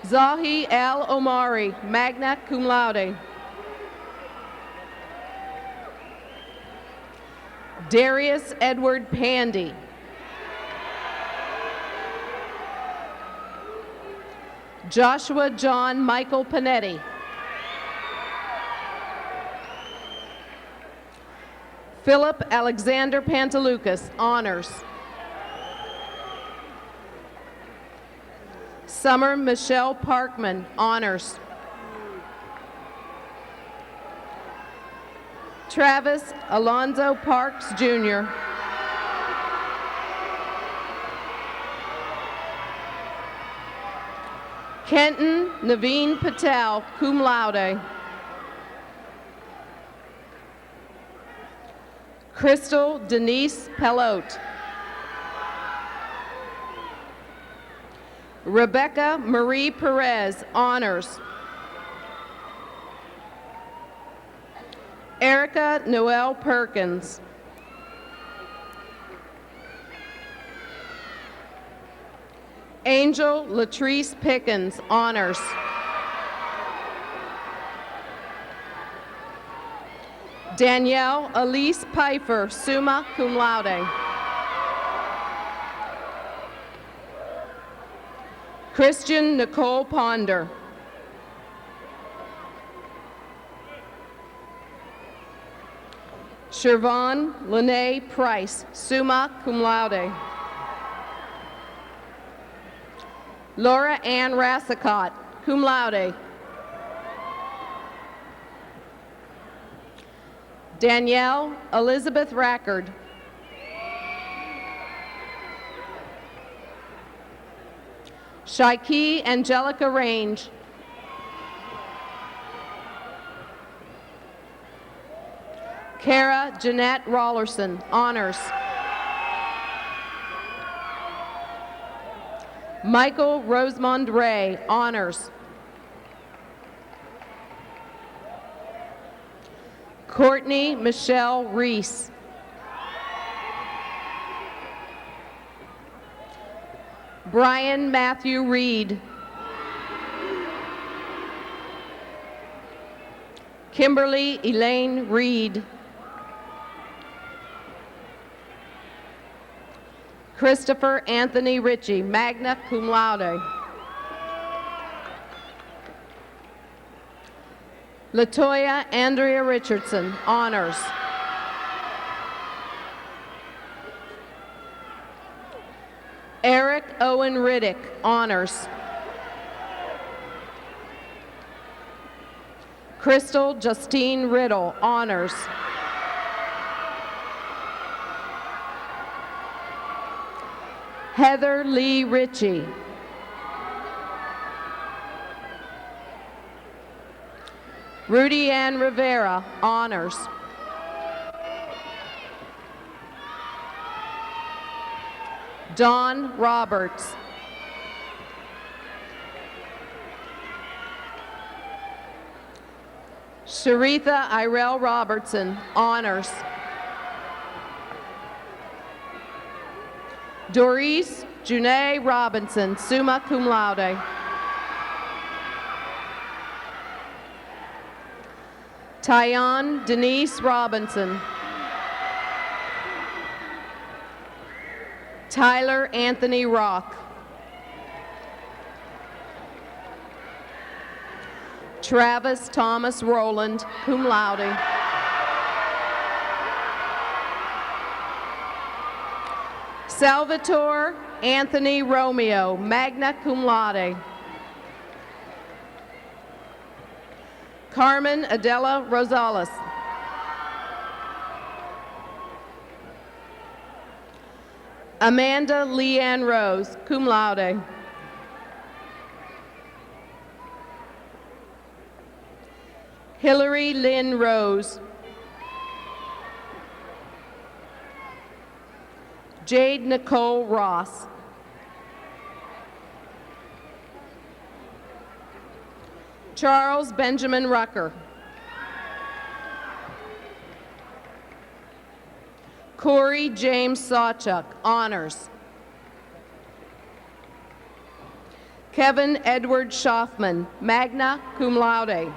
Speaker 6: Zahi Al Omari, magna cum laude. Darius Edward Pandy. Joshua John Michael Panetti. Philip Alexander Pantalucas, honors. Summer Michelle Parkman, honors. Travis Alonzo Parks, Jr. Kenton Naveen Patel, cum laude. Crystal Denise Pelote. Rebecca Marie Perez, honors. Erica Noel Perkins. Angel Latrice Pickens, honors. Danielle Elise Pfeiffer, summa cum laude. Christian Nicole Ponder. Shervon Lene Price, summa cum laude. Laura Ann Rassicott, cum laude. Danielle Elizabeth Rackard. Shaiki Angelica Range. Kara Jeanette Rollerson, honors. Michael Rosemond Ray, honors. Courtney Michelle Reese. Brian Matthew Reed. Kimberly Elaine Reed. Christopher Anthony Ritchie, magna cum laude. Latoya Andrea Richardson, honors. Eric Owen Riddick, honors. Crystal Justine Riddle, honors. Heather Lee Ritchie. Rudy Ann Rivera, honors. Dawn Roberts. Sharitha Irel Robertson, honors. Doris Junae Robinson, summa cum laude. Tyon Denise Robinson. Tyler Anthony Rock. Travis Thomas Rowland, cum laude. Salvatore Anthony Romeo, magna cum laude. Carmen Adela Rosales. Amanda Leanne Rose, cum laude. Hillary Lynn Rose. Jade Nicole Ross. Charles Benjamin Rucker. Corey James Sawchuk, honors. Kevin Edward Schaffman, magna cum laude.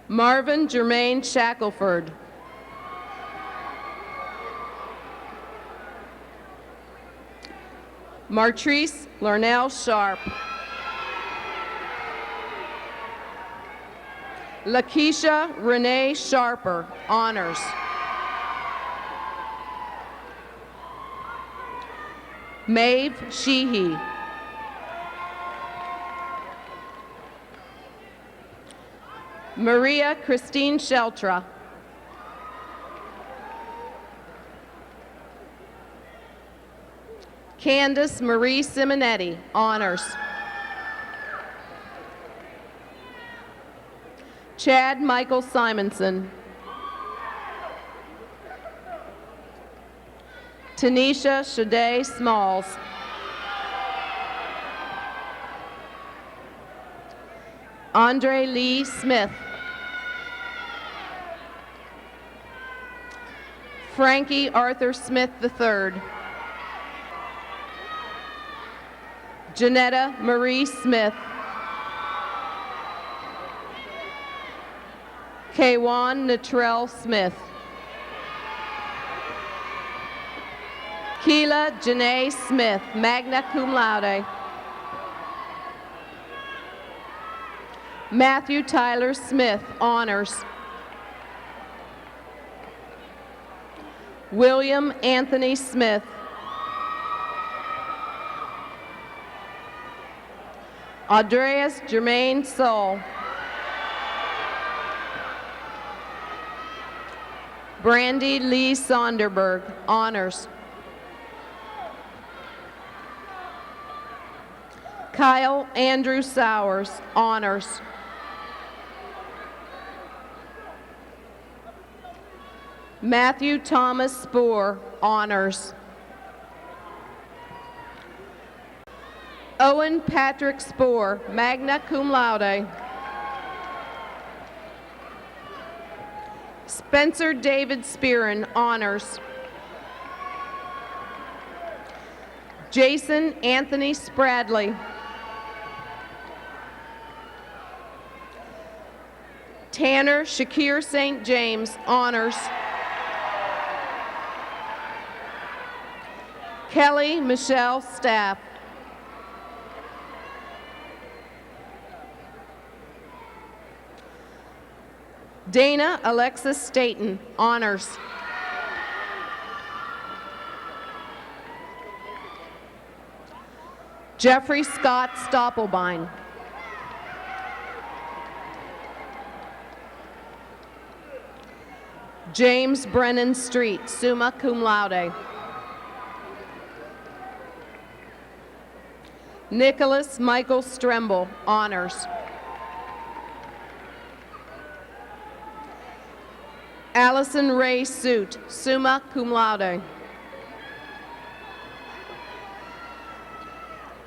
Speaker 6: Marvin Jermaine Shackelford. Martrice Larnell Sharp. Lakeisha Renee Sharper, honors. Maeve Sheehy. Maria Christine Sheltra. Candace Marie Simonetti, honors. Chad Michael Simonson. Tanisha Shade Smalls. Andre Lee Smith. Frankie Arthur Smith III. Janetta Marie Smith. Kaywan Natrell Smith. Keela Janae Smith, magna cum laude. Matthew Tyler Smith, honors. William Anthony Smith. Andreas Jermaine Soul. Brandy Lee Sonderberg, honors. Kyle Andrew Sowers, honors. Matthew Thomas Spoor, honors. Owen Patrick Spoor, magna cum laude. Spencer David Spearin, honors. Jason Anthony Spradley. Tanner Shakir St. James, honors. Kelly Michelle Staff. Dana Alexis Staten, honors. Jeffrey Scott Stoppelbein. James Brennan Street, summa cum laude. Nicholas Michael Stremble, honors. Allison Ray Suit, summa cum laude.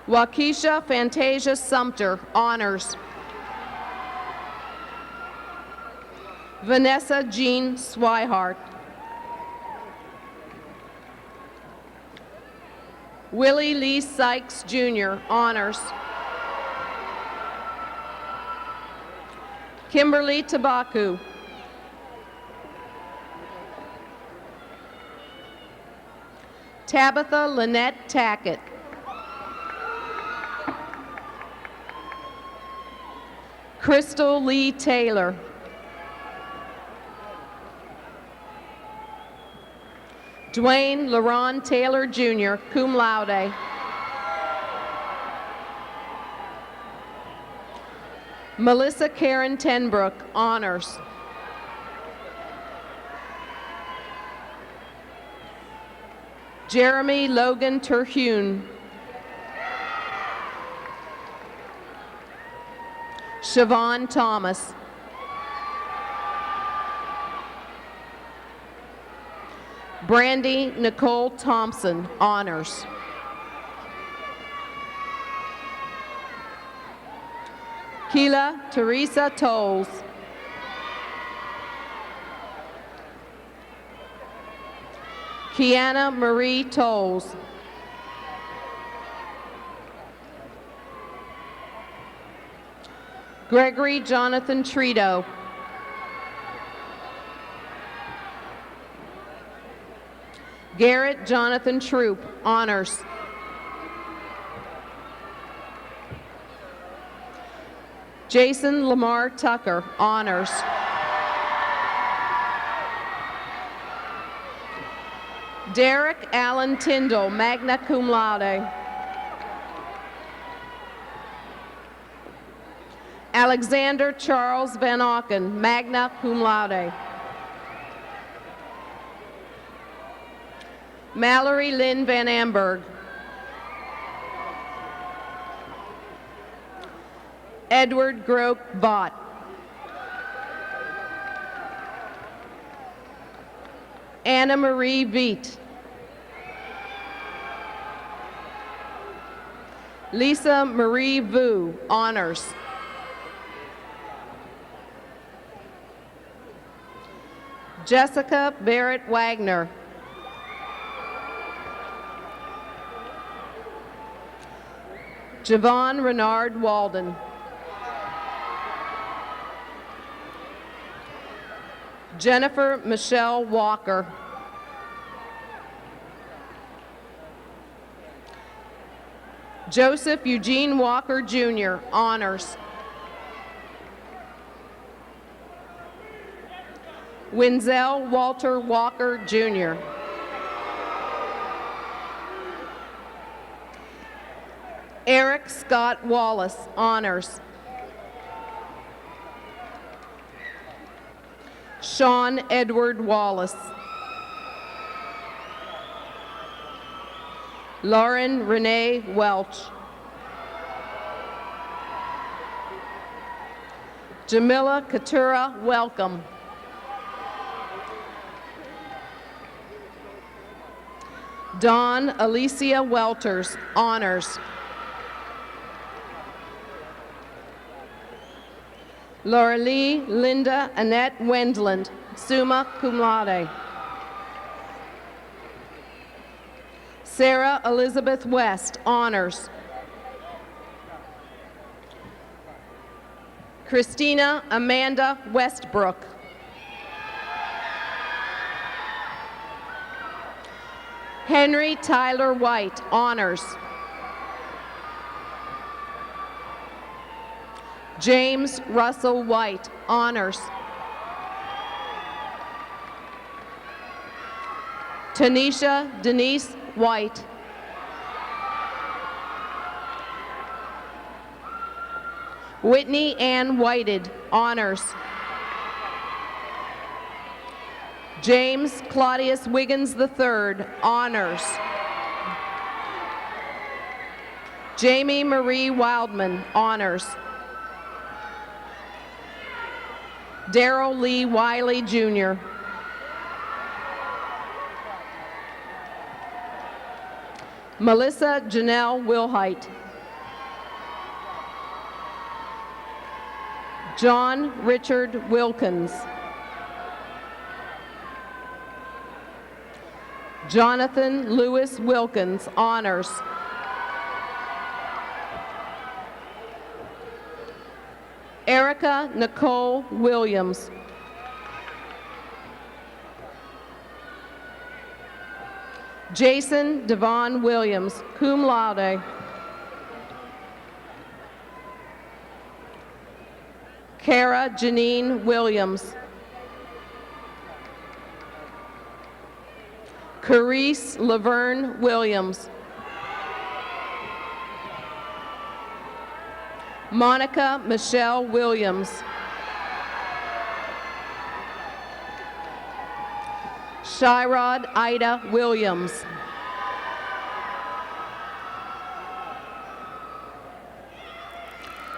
Speaker 6: Waukesha Fantasia Sumter, honors. Vanessa Jean Swihart. Willie Lee Sykes Jr., honors. Kimberly Tabaku. Tabitha Lynette Tackett. Crystal Lee Taylor. Dwayne LaRon Taylor Jr., cum laude. Melissa Karen Tenbrook, honors. Jeremy Logan Terhune. Siobhan Thomas. Brandy Nicole Thompson, honors. Keela Teresa Tolles. Kiana Marie Tolles. Gregory Jonathan Trito. Garrett Jonathan Troop, honors. Jason Lamar Tucker, honors. Derek Allen Tyndall, magna cum laude. Alexander Charles Van Auken, magna cum laude. Mallory Lynn Van Amberg. Edward Grope Bott. Anna Marie Veet. Lisa Marie Vu, honors. Jessica Barrett Wagner. Javon Renard Walden. Jennifer Michelle Walker. Joseph Eugene Walker Jr., honors. Winzel Walter Walker Jr. Eric Scott Wallace, honors. Sean Edward Wallace. Lauren Renee Welch. Jamila Katura Welcome. Dawn Alicia Welters, honors. Laura Lee Linda Annette Wendland, summa cum laude. Sarah Elizabeth West, honors. Christina Amanda Westbrook. Henry Tyler White, honors. James Russell White, honors. Tanisha Denise White. Whitney Ann Whited, honors. James Claudius Wiggins III, honors. Jamie Marie Wildman, honors. Darrell Lee Wiley, Jr. Melissa Janelle Wilhite. John Richard Wilkins. Jonathan Lewis Wilkins, honors. Erica Nicole Williams. Jason Devon Williams, cum laude. Kara Janine Williams. Carice Laverne Williams. Monica Michelle Williams. Shirod Ida Williams.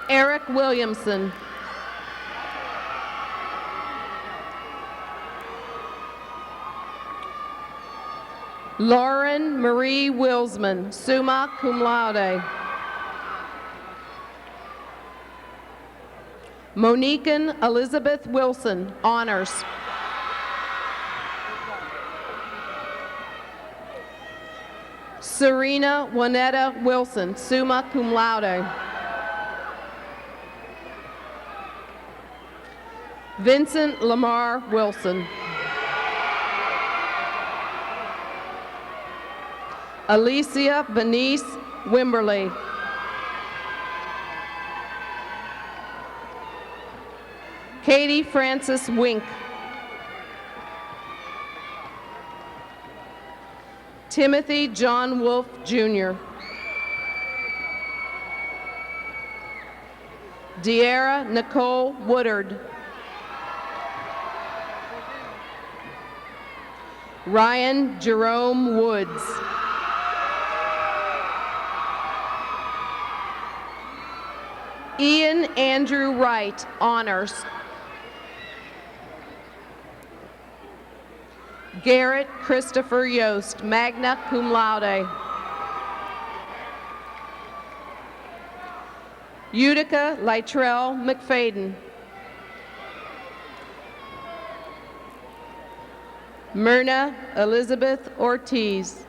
Speaker 6: Eric Williamson. Lauren Marie Wilsman, summa cum laude. Monican Elizabeth Wilson, honors. Serena Juanetta Wilson, summa cum laude. Vincent Lamar Wilson. Alicia Venice Wimberly. Katie Francis Wink. Timothy John Wolf, Jr. De'Ara Nicole Woodard. Ryan Jerome Woods. Ian Andrew Wright, honors. Garrett Christopher Yost, magna cum laude. Utica Lytrell McFadden. Myrna Elizabeth Ortiz.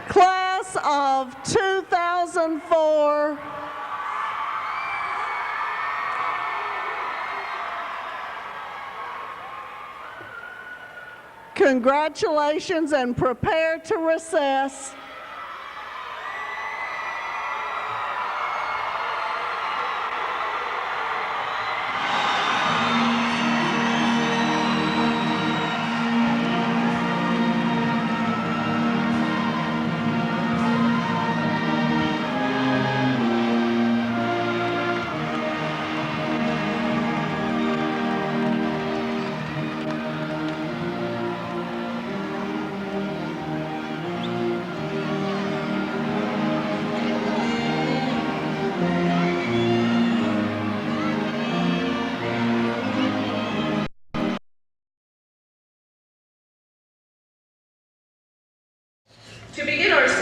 Speaker 11: Class of 2004. Congratulations and prepare to recess.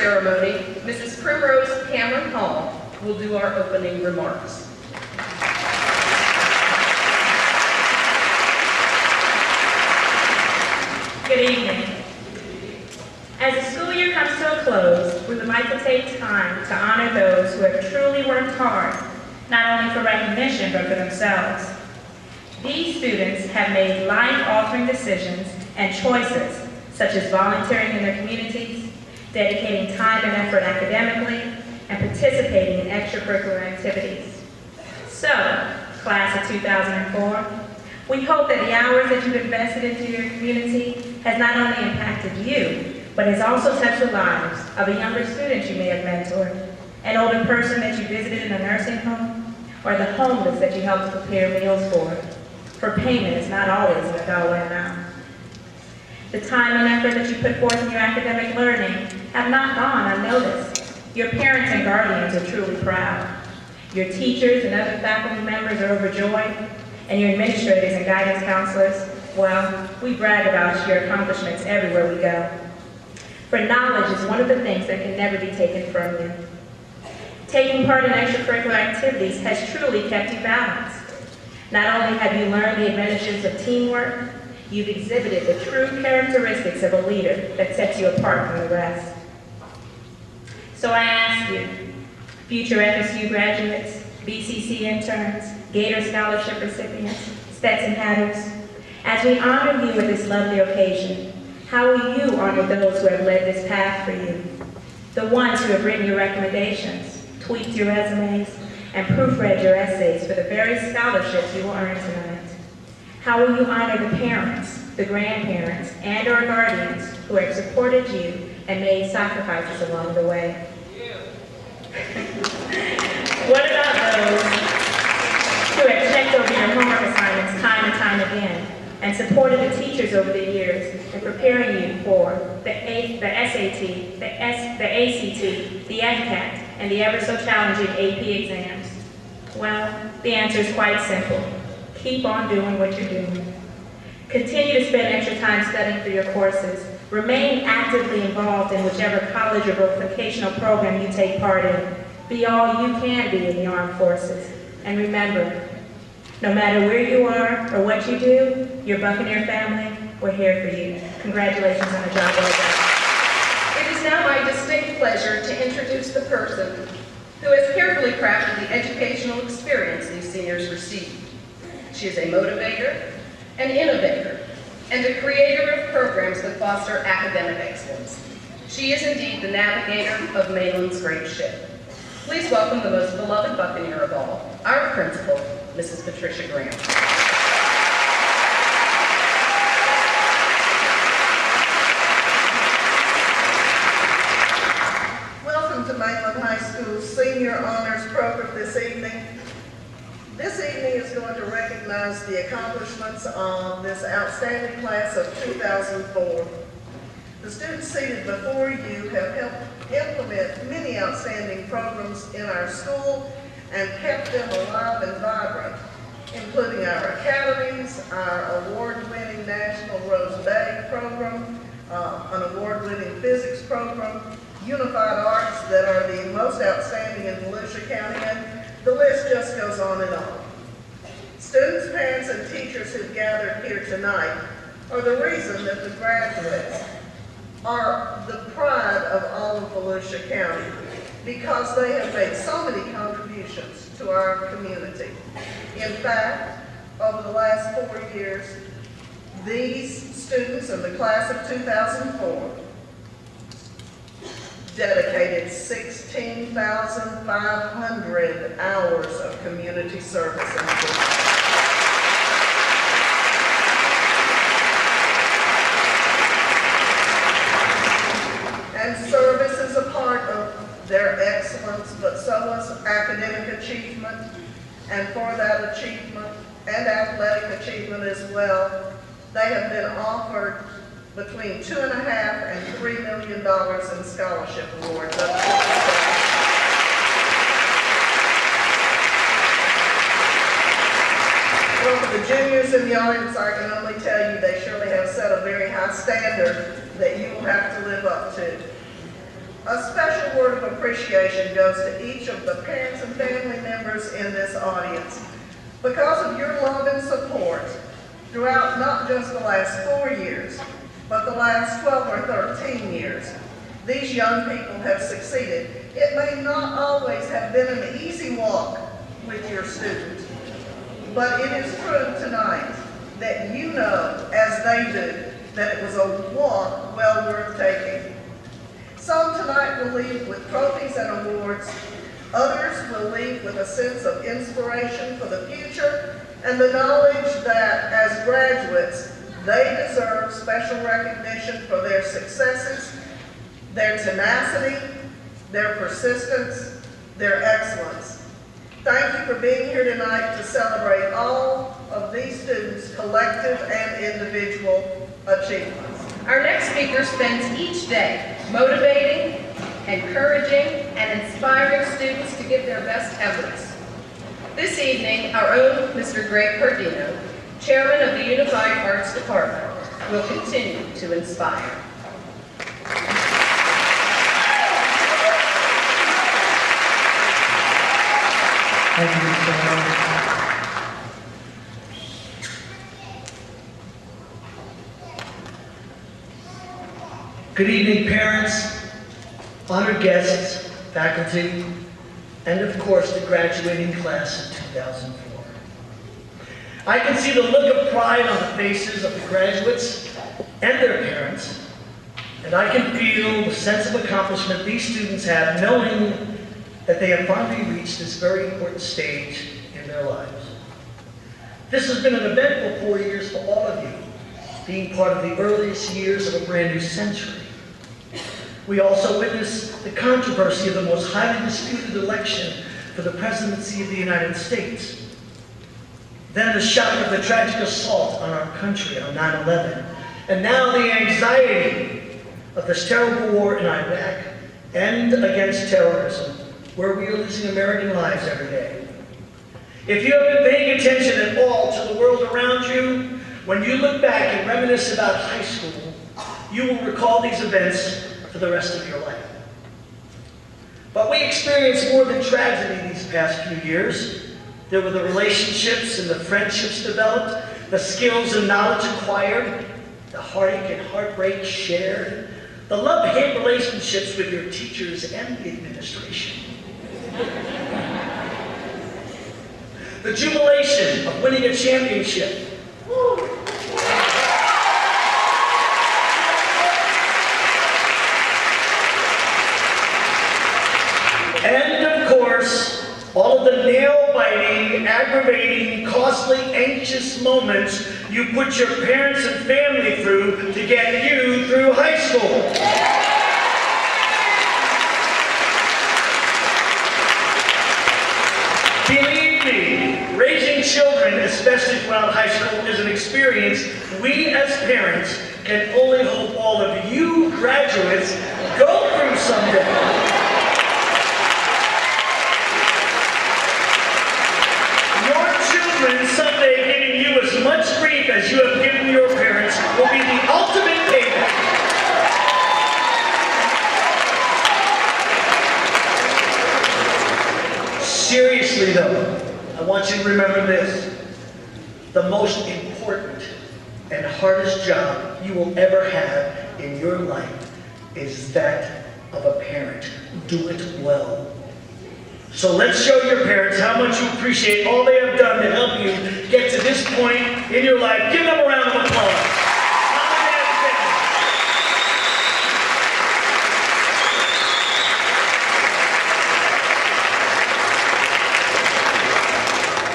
Speaker 6: ceremony, Mrs. Primrose Cameron Hall will do our opening remarks.
Speaker 12: Good evening. As the school year comes to a close, we would like to take time to honor those who have truly worked hard, not only for recognition, but for themselves. These students have made life-altering decisions and choices, such as volunteering in their communities, dedicating time and effort academically, and participating in extracurricular activities. So, class of 2004, we hope that the hours that you've invested into your community has not only impacted you, but has also touched the lives of a younger student you may have mentored, an older person that you visited in a nursing home, or the homeless that you helped prepare meals for. For payment is not always an dollar amount. The time and effort that you put forth in your academic learning have not gone unnoticed. Your parents and guardians are truly proud. Your teachers and other faculty members are overjoyed, and your administrators and guidance counselors, well, we brag about your accomplishments everywhere we go. For knowledge is one of the things that can never be taken from you. Taking part in extracurricular activities has truly kept you balanced. Not only have you learned the advantages of teamwork, you've exhibited the true characteristics of a leader that sets you apart from the rest. So I ask you, future FSU graduates, BCC interns, Gator Scholarship recipients, Stetson Hatters, as we honor you at this lovely occasion, how will you honor those who have led this path for you? The ones who have written your recommendations, tweaked your resumes, and proofread your essays for the very scholarships you will earn tonight. How will you honor the parents, the grandparents, and or guardians who have supported you and made sacrifices along the way? What about those who have checked over your homework assignments time and time again and supported the teachers over the years in preparing you for the SAT, the ACT, the FCAT, and the ever so challenging AP exams? Well, the answer is quite simple. Keep on doing what you're doing. Continue to spend extra time studying for your courses. Remain actively involved in whichever college or vocational program you take part in. Be all you can be in the armed forces. And remember, no matter where you are or what you do, your Buccaneer family, we're here for you. Congratulations on the job well done.
Speaker 6: It is now my distinct pleasure to introduce the person who has carefully crafted the educational experience these seniors received. She is a motivator, an innovator, and a creator of programs that foster academic excellence. She is indeed the navigator of Mainland's great ship. Please welcome the most beloved Buccaneer of all, our principal, Mrs. Patricia Graham.
Speaker 11: Welcome to Mainland High School's Senior Honors Program this evening. This evening is going to recognize the accomplishments of this outstanding class of 2004. The students seated before you have helped implement many outstanding programs in our school and kept them alive and vibrant, including our academies, our award-winning National Rose Bay program, an award-winning physics program, unified arts that are the most outstanding in Volusia County, and the list just goes on and on. Students, parents, and teachers who've gathered here tonight are the reason that the graduates are the pride of all of Volusia County because they have made so many contributions to our community. In fact, over the last 4 years, these students in the class of 2004 dedicated 16,500 hours of community service in Volusia. And service is a part of their excellence, but so is academic achievement. And for that achievement and athletic achievement as well, they have been offered between $2.5 and $3 million in scholarship awards. Well, for the juniors in the audience, I can only tell you they surely have set a very high standard that you will have to live up to. A special word of appreciation goes to each of the parents and family members in this audience. Because of your love and support throughout not just the last 4 years, but the last 12 or 13 years, these young people have succeeded. It may not always have been an easy walk with your students, but it is true tonight that you know, as they do, that it was a walk well worth taking. Some tonight will leave with trophies and awards. Others will leave with a sense of inspiration for the future and the knowledge that as graduates, they deserve special recognition for their successes, their tenacity, their persistence, their excellence. Thank you for being here tonight to celebrate all of these students' collective and individual achievements.
Speaker 6: Our next speaker spends each day motivating, encouraging, and inspiring students to give their best efforts. This evening, our own Mr. Greg Pardino, Chairman of the Unified Arts Department, will continue to inspire.
Speaker 13: Thank you, Sarah. Good evening, parents, honored guests, faculty, and of course the graduating class of 2004. I can see the look of pride on the faces of the graduates and their parents, and I can feel the sense of accomplishment these students have knowing that they have finally reached this very important stage in their lives. This has been an eventful 4 years for all of you, being part of the earliest years of a brand new century. We also witnessed the controversy of the most highly disputed election for the presidency of the United States. Then the shock of the tragic assault on our country on 9/11, and now the anxiety of this terrible war in Iraq and against terrorism, where we are losing American lives every day. If you have been paying attention at all to the world around you, when you look back and reminisce about high school, you will recall these events for the rest of your life. But we experienced more than tragedy these past few years. There were the relationships and the friendships developed, the skills and knowledge acquired, the heartache and heartbreak shared, the love-hate relationships with your teachers and the administration. The jubilation of winning a championship. Woo. And of course, all of the nail-biting, aggravating, costly, anxious moments you put your parents and family through to get you through high school. Believe me, raising children, especially throughout high school, is an experience we as parents can only hope all of you graduates go through someday. Someday giving you as much grief as you have given your parents will be the ultimate payback. Seriously though, I want you to remember this. The most important and hardest job you will ever have in your life is that of a parent. Do it well. So let's show your parents how much you appreciate all they have done to help you get to this point in your life. Give them a round of applause.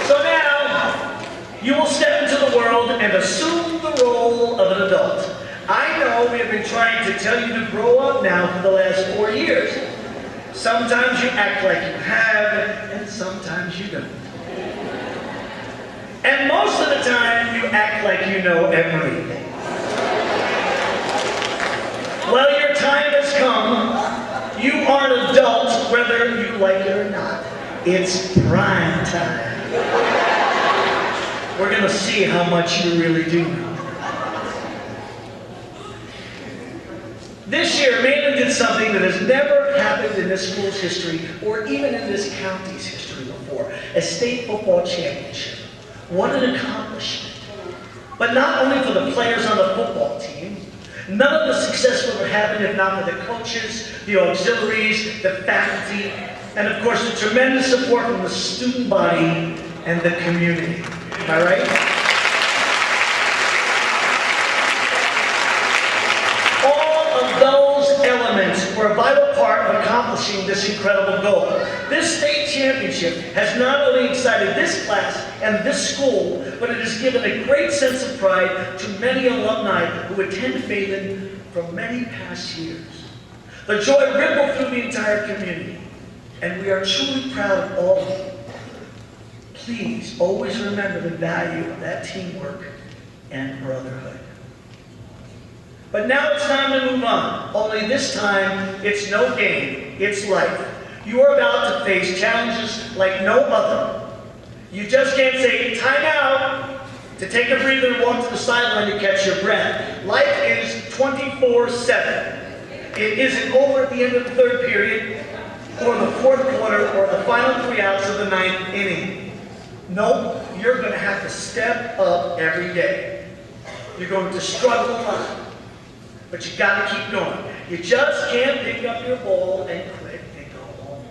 Speaker 13: So now, you will step into the world and assume the role of an adult. I know we have been trying to tell you to grow up now for the last 4 years. Sometimes you act like you have, and sometimes you don't. And most of the time, you act like you know everything. Well, your time has come. You are an adult, whether you like it or not. It's prime time. We're going to see how much you really do know. This year, Mainland did something that has never happened in this school's history or even in this county's history before, a state football championship. What an accomplishment. But not only for the players on the football team, none of the success would have happened if not for the coaches, the auxiliaries, the faculty, and of course the tremendous support from the student body and the community. Am I right? All of those elements were a vital part of accomplishing this incredible goal. This state championship has not only excited this class and this school, but it has given a great sense of pride to many alumni who attend Mainland for many past years. The joy rippled through the entire community, and we are truly proud of all of you. Please always remember the value of that teamwork and brotherhood. But now it's time to move on. Only this time, it's no game, it's life. You are about to face challenges like no other. You just can't say, time out, to take a breather and walk to the sideline to catch your breath. Life is 24/7. It isn't over at the end of the third period, or the fourth quarter, or the final 3 outs of the ninth inning. No, you're going to have to step up every day. You're going to struggle a lot, but you got to keep going. You just can't pick up your ball and quit and go home.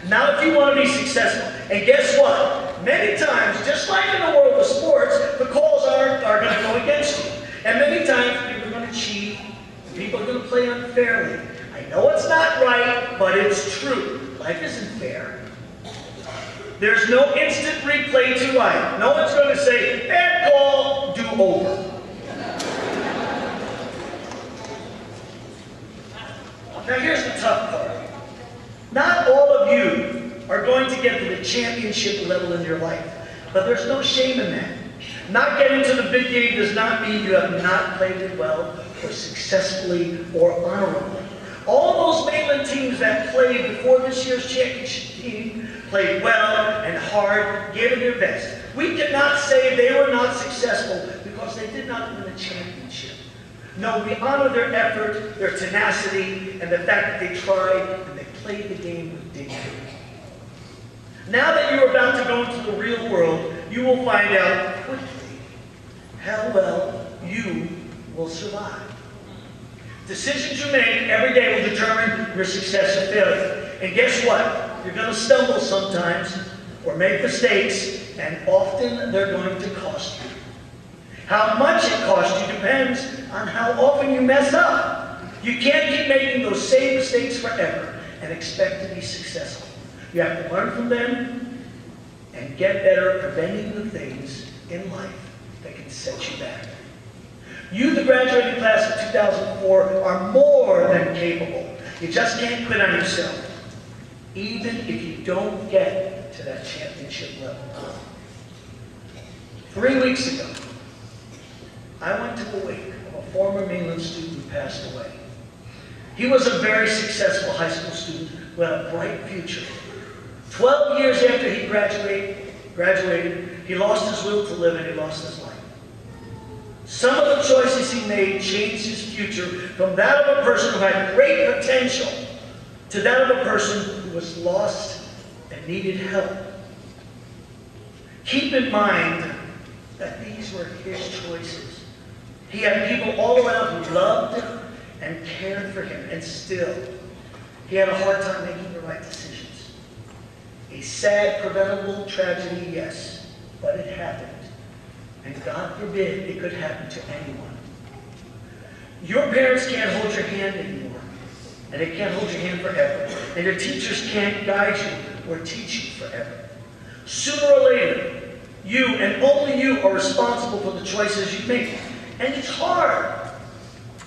Speaker 13: Now, if you want to be successful, and guess what? Many times, just like in the world of sports, the calls are going to go against you. And many times, people are going to cheat. People are going to play unfairly. I know it's not right, but it's true. Life isn't fair. There's no instant replay to life. No one's going to say, bad call, do over. Now here's the tough part. Not all of you are going to get to the championship level in your life, but there's no shame in that. Not getting to the big game does not mean you have not played it well, or successfully, or honorably. All those Mainland teams that played before this year's championship team played well and hard, gave it their best. We cannot say they were not successful because they did not win a championship. No, we honor their effort, their tenacity, and the fact that they tried and they played the game with dignity. Now that you're about to go into the real world, you will find out quickly how well you will survive. Decisions you make every day will determine your success or failure. And guess what? You're going to stumble sometimes or make mistakes, and often they're going to cost you. How much it costs you depends on how often you mess up. You can't keep making those same mistakes forever and expect to be successful. You have to learn from them and get better at preventing the things in life that can set you back. You, the graduating class of 2004, are more than capable. You just can't quit on yourself, even if you don't get to that championship level. 3 weeks ago, I went to the wake of a former Mainland student who passed away. He was a very successful high school student who had a bright future. 12 years after he graduated, he lost his will to live and he lost his life. Some of the choices he made changed his future from that of a person who had great potential to that of a person who was lost and needed help. Keep in mind that these were his choices. He had people all around who loved and cared for him, and still, he had a hard time making the right decisions. A sad, preventable tragedy, yes, but it happened. And God forbid it could happen to anyone. Your parents can't hold your hand anymore, and they can't hold your hand forever. And your teachers can't guide you or teach you forever. Sooner or later, you and only you are responsible for the choices you make. And it's hard.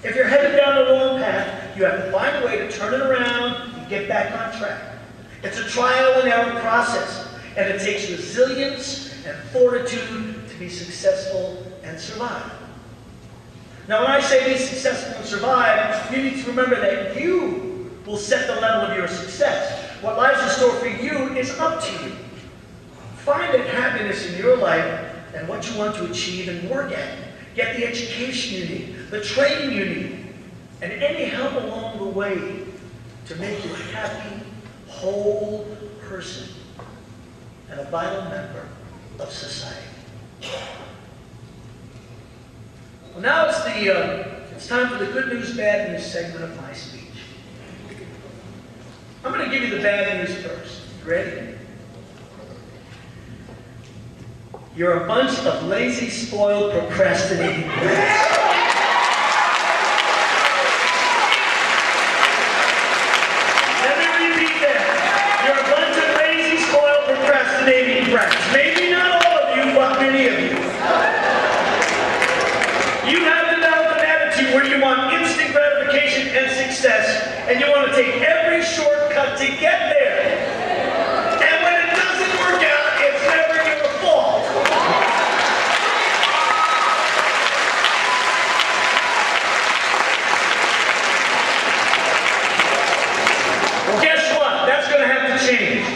Speaker 13: If you're headed down the wrong path, you have to find a way to turn it around and get back on track. It's a trial and error process, and it takes resilience and fortitude to be successful and survive. Now, when I say be successful and survive, you need to remember that you will set the level of your success. What lies in store for you is up to you. Find that happiness in your life and what you want to achieve and work at it. Get the education you need, the training you need. and any help along the way to make you a happy, whole person and a vital member of society. Well, now it's time for the good news, bad news segment of my speech. I'm going to give you the bad news first. You ready? You're a bunch of lazy, spoiled, procrastinating brats. Let me repeat that. You're a bunch of lazy, spoiled, procrastinating brats. Maybe not all of you, but many of you. You have developed an attitude where you want instant gratification and success, and you want to take every shortcut to get there. And when it doesn't work out, it's never your fault. Well, guess what? That's going to have to change.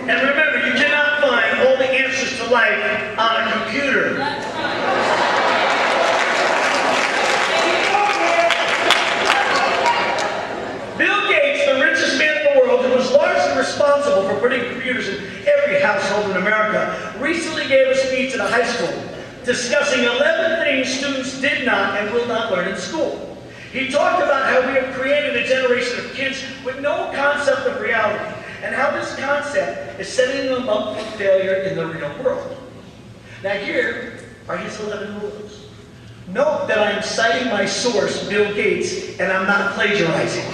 Speaker 13: And remember, you cannot find all the answers to life on a computer. Responsible for putting computers in every household in America, recently gave a speech at a high school discussing 11 things students did not and will not learn in school. He talked about how we have created a generation of kids with no concept of reality, and how this concept is setting them up for failure in the real world. Now here are his 11 rules. Note that I am citing my source, Bill Gates, and I'm not plagiarizing.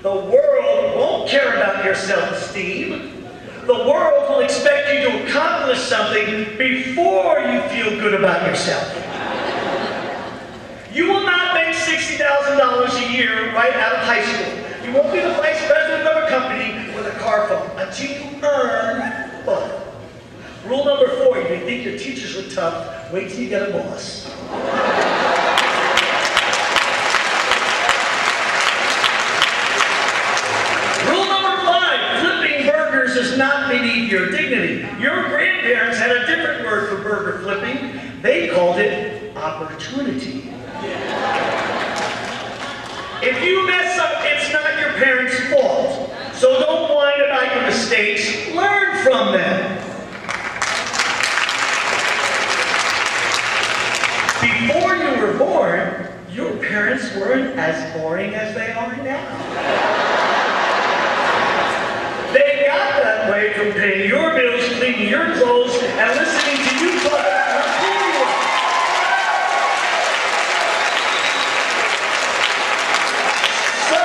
Speaker 13: The world won't care about your self-esteem. The world will expect you to accomplish something before you feel good about yourself. You will not make $60,000 a year right out of high school. You won't be the vice president of a company with a car phone until you earn money. Rule number 4, if you think your teachers were tough, wait till you get a boss. Does not beneath your dignity. Your grandparents had a different word for burger flipping. They called it opportunity. If you mess up, it's not your parents' fault. So don't whine about your mistakes. Learn from them. Before you were born, your parents weren't as boring as they are now. They got that way from paying your bills, cleaning your clothes, and listening to you talk about how cool you are. So,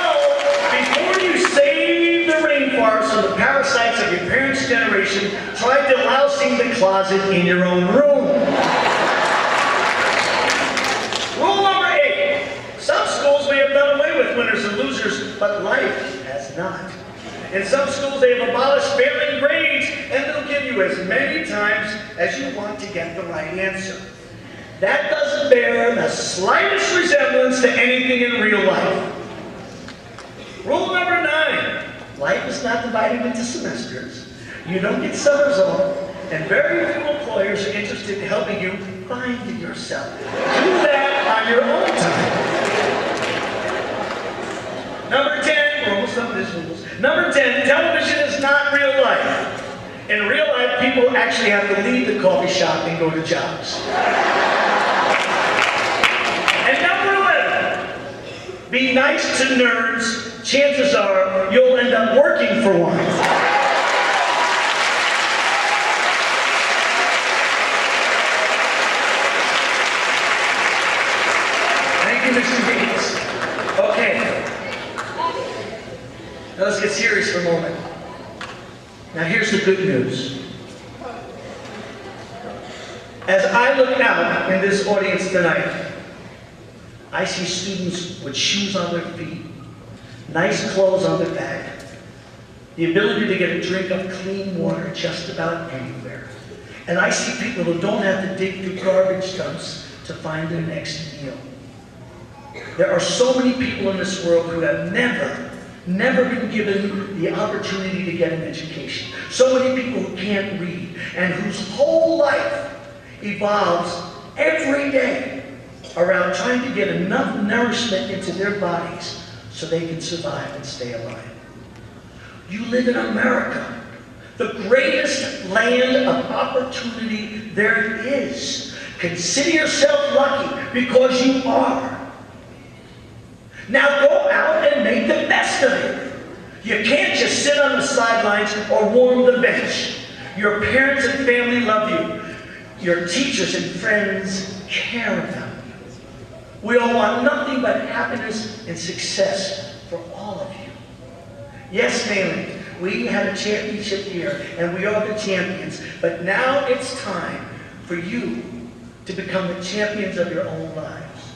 Speaker 13: before you save the rainforest from the parasites of your parents' generation, try delousing the closet in your own room. Rule number 8. Some schools may have done away with winners and losers, but life has not. In some schools, they have abolished failing grades, and they'll give you as many times as you want to get the right answer. That doesn't bear the slightest resemblance to anything in real life. Rule number 9. Life is not divided into semesters. You don't get summers off, and very few employers are interested in helping you find yourself. Do that on your own time. Number 10. We're almost done with these rules. Number 10, television is not real life. In real life, people actually have to leave the coffee shop and go to jobs. And number 11, be nice to nerds. Chances are you'll end up working for one. Thank you, Mr. Gates. Okay. Now let's get serious for a moment. Now here's the good news. As I look out in this audience tonight, I see students with shoes on their feet, nice clothes on their back, the ability to get a drink of clean water just about anywhere. And I see people who don't have to dig through garbage dumps to find their next meal. There are so many people in this world who have never never been given the opportunity to get an education. So many people who can't read and whose whole life evolves every day around trying to get enough nourishment into their bodies so they can survive and stay alive. You live in America, the greatest land of opportunity there is. Consider yourself lucky because you are. Now go out and make the best of it. You can't just sit on the sidelines or warm the bench. Your parents and family love you. Your teachers and friends care about you. We all want nothing but happiness and success for all of you. Yes, Mainland, we had a championship year, and we are the champions. But now it's time for you to become the champions of your own lives.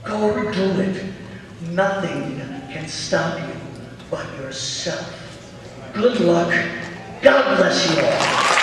Speaker 13: Go do it. Nothing can stop you but yourself. Good luck. God bless you all.